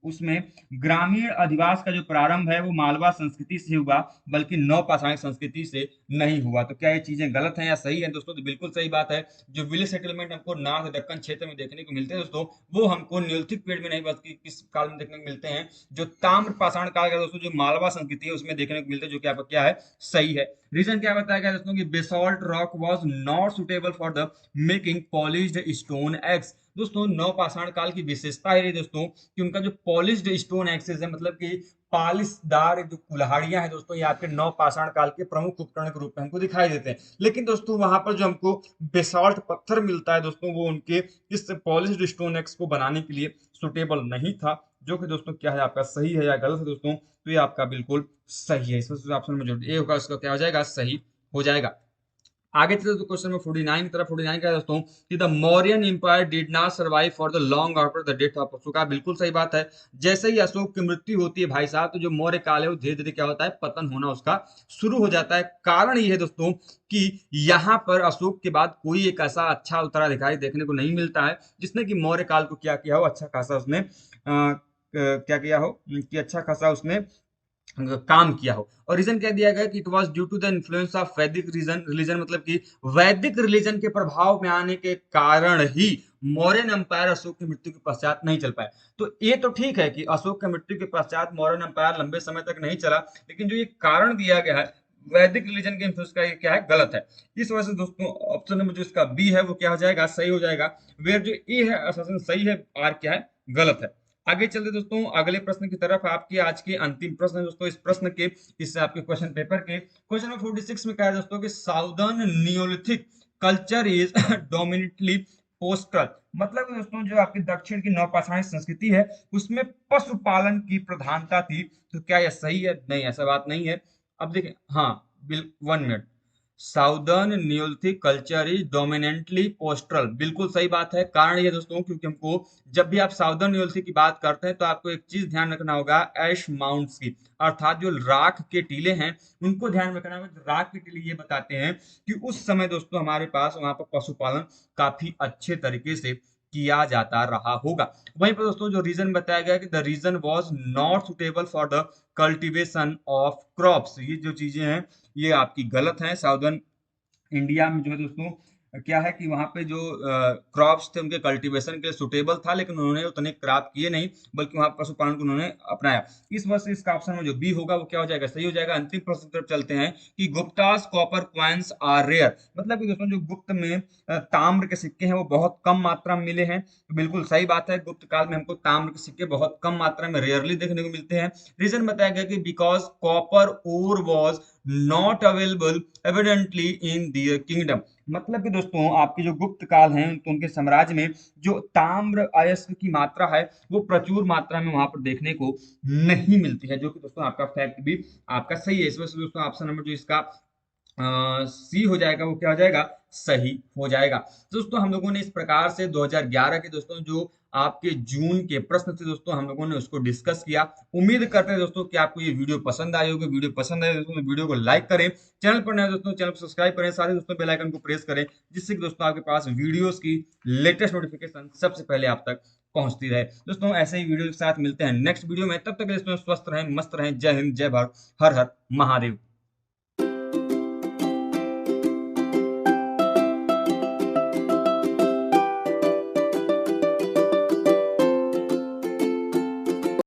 उसमें ग्रामीण अधिवास का जो प्रारंभ है वो मालवा संस्कृति से हुआ, बल्कि नवपाषाणिक संस्कृति से नहीं हुआ। तो क्या ये चीजें गलत हैं या सही है दोस्तों? तो बिल्कुल सही बात है। जो विलेज सेटलमेंट हमको नॉर्थ दक्कन क्षेत्र में देखने को मिलते हैं दोस्तों, वो हमको न्योलिथिक पीरियड में नहीं बल्कि किस काल में देखने को मिलते हैं, जो ताम्र पाषाण काल का दोस्तों जो मालवा संस्कृति है उसमें देखने को मिलते हैं, जो कि आपका क्या है, सही है। रीजन क्या बताया गया दोस्तों कि basalt rock was not suitable for the making polished stone eggs. दोस्तों नवपाषाण काल की विशेषता है दोस्तों कि उनका जो पॉलिश्ड स्टोन एक्सेस है, मतलब कि पालिशदार जो कुल्हाड़ियां हैं दोस्तों, ये आपके नवपाषाण काल के प्रमुख उपकरण के रूप में हमको दिखाई देते हैं। लेकिन दोस्तों वहां पर जो हमको बेसाल्ट पत्थर मिलता है दोस्तों, वो उनके इस पॉलिश्ड स्टोन एक्स को बनाने के लिए सुटेबल नहीं था, जो कि दोस्तों क्या है आपका सही है या गलत है दोस्तों? तो ये आपका बिल्कुल सही है। इसमें ऑप्शन में जो ए होगा उसका क्या हो जाएगा, सही हो जाएगा। आगे चलते तो क्वेश्चन में 49 की तरफ। 49 का दोस्तों कि the Mauryan empire did not survive for the long after the death of Ashoka. बिल्कुल सही बात है। जैसे ही अशोक की मृत्यु होती है भाई साहब, तो जो मौर्य काल है वो धीरे धीरे क्या होता है, पतन होना उसका शुरू हो जाता है। कारण ये है दोस्तों कि यहाँ पर अशोक के बाद कोई एक ऐसा अच्छा उत्तराधिकारी देखने को नहीं मिलता है जिसने कि मौर्य काल को क्या किया हो, अच्छा खासा उसने क्या किया हो कि अच्छा खासा उसने काम किया हो। और रीजन क्या दिया गया कि it was due to the influence of Vedic reason religion, मतलब कि वैदिक रिलीजन के प्रभाव में आने के कारण ही मौर्यन एम्पायर अशोक की मृत्यु के पश्चात नहीं चल पाया। तो ये तो ठीक है कि अशोक की मृत्यु के पश्चात मौर्यन एम्पायर लंबे समय तक नहीं चला, लेकिन जो ये कारण दिया गया है वैदिक रिलीजन के इन्फ्लुएंस का, ये क्या है, गलत है। इस वजह से दोस्तों ऑप्शन नंबर जो इसका बी है वो क्या हो जाएगा, सही हो जाएगा। वेयर जो ए है अससन सही है, आर क्या है, गलत है। आगे चलते दोस्तों अगले प्रश्न की तरफ। आपके आज के अंतिम प्रश्न है दोस्तों इस प्रश्न के, इस आपके क्वेश्चन पेपर के। क्वेश्चन नंबर 46 में क्या है दोस्तों कि southern Neolithic culture is डोमिनेटली postal, मतलब दोस्तों जो आपकी दक्षिण की नवपाषाणी संस्कृति है उसमें पशुपालन की प्रधानता थी। तो क्या यह सही है? नहीं, ऐसा बात नहीं है। अब देखिए, हाँ, bill 1 minute. Southern Neolithic culture is dominantly postural, बिल्कुल सही बात है। कारण ये दोस्तों क्योंकि हमको जब भी आप साउदर्न नियोलिथिक की बात करते हैं तो आपको एक चीज ध्यान रखना होगा, एश माउंट्स की, अर्थात जो राख के टीले हैं उनको ध्यान रखना होगा। जो राख के टीले ये बताते हैं कि उस समय दोस्तों हमारे पास वहां पर पशुपालन काफी अच्छे तरीके से किया जाता रहा होगा। वहीं पर दोस्तों जो रीजन बताया गया कि the reason was not suitable for the cultivation of crops, ये जो चीजें हैं ये आपकी गलत हैं। साउदर्न इंडिया में जो है दोस्तों क्या है कि वहां पे जो क्रॉप्स थे उनके कल्टीवेशन के लिए सुटेबल था, लेकिन उन्होंने उतने क्रॉप किए नहीं, बल्कि वहां पशुपालन को उन्होंने अपनाया। इस वजह से इसका ऑप्शन में जो बी होगा वो क्या हो जाएगा, सही हो जाएगा। अंतिम प्रश्न की तरफ चलते हैं कि Guptas copper coins are rare, मतलब कि दोस्तों जो गुप्त में ताम्र के सिक्के हैं वो बहुत कम मात्रा में मिले हैं। तो बिल्कुल सही बात है, गुप्त काल में हमको ताम्र के सिक्के बहुत कम मात्रा में, रेयरली देखने को मिलते हैं। रीजन बताया गया कि because copper ore was not available evidently in their kingdom, मतलब कि दोस्तों आपके जो गुप्त काल हैं तो उनके साम्राज्य में जो ताम्र अयस्क की मात्रा है वो प्रचुर मात्रा में वहां पर देखने को नहीं मिलती है, जो कि दोस्तों आपका फैक्ट भी आपका सही है। इस वजह से दोस्तों ऑप्शन नंबर जो इसका सी हो जाएगा वो क्या हो जाएगा, सही हो जाएगा। दोस्तों हम लोगों ने इस प्रकार से 2011 के दोस्तों जो आपके जून के प्रश्न थे दोस्तों हम लोगों ने उसको डिस्कस किया। उम्मीद करते हैं दोस्तों कि आपको ये वीडियो पसंद आई होगी। वीडियो पसंद आए दोस्तों तो वीडियो को लाइक करें, चैनल पर नए दोस्तों चैनल को सब्सक्राइब करें, साथ ही दोस्तों बेल आइकन को प्रेस करें, जिससे कि दोस्तों आपके पास वीडियोस की लेटेस्ट नोटिफिकेशन सबसे पहले आप तक पहुंचती रहे। दोस्तों ऐसे ही वीडियो के साथ मिलते हैं नेक्स्ट वीडियो में, तब तक दोस्तों स्वस्थ रहें, मस्त रहें। जय हिंद, जय भारत, हर हर महादेव।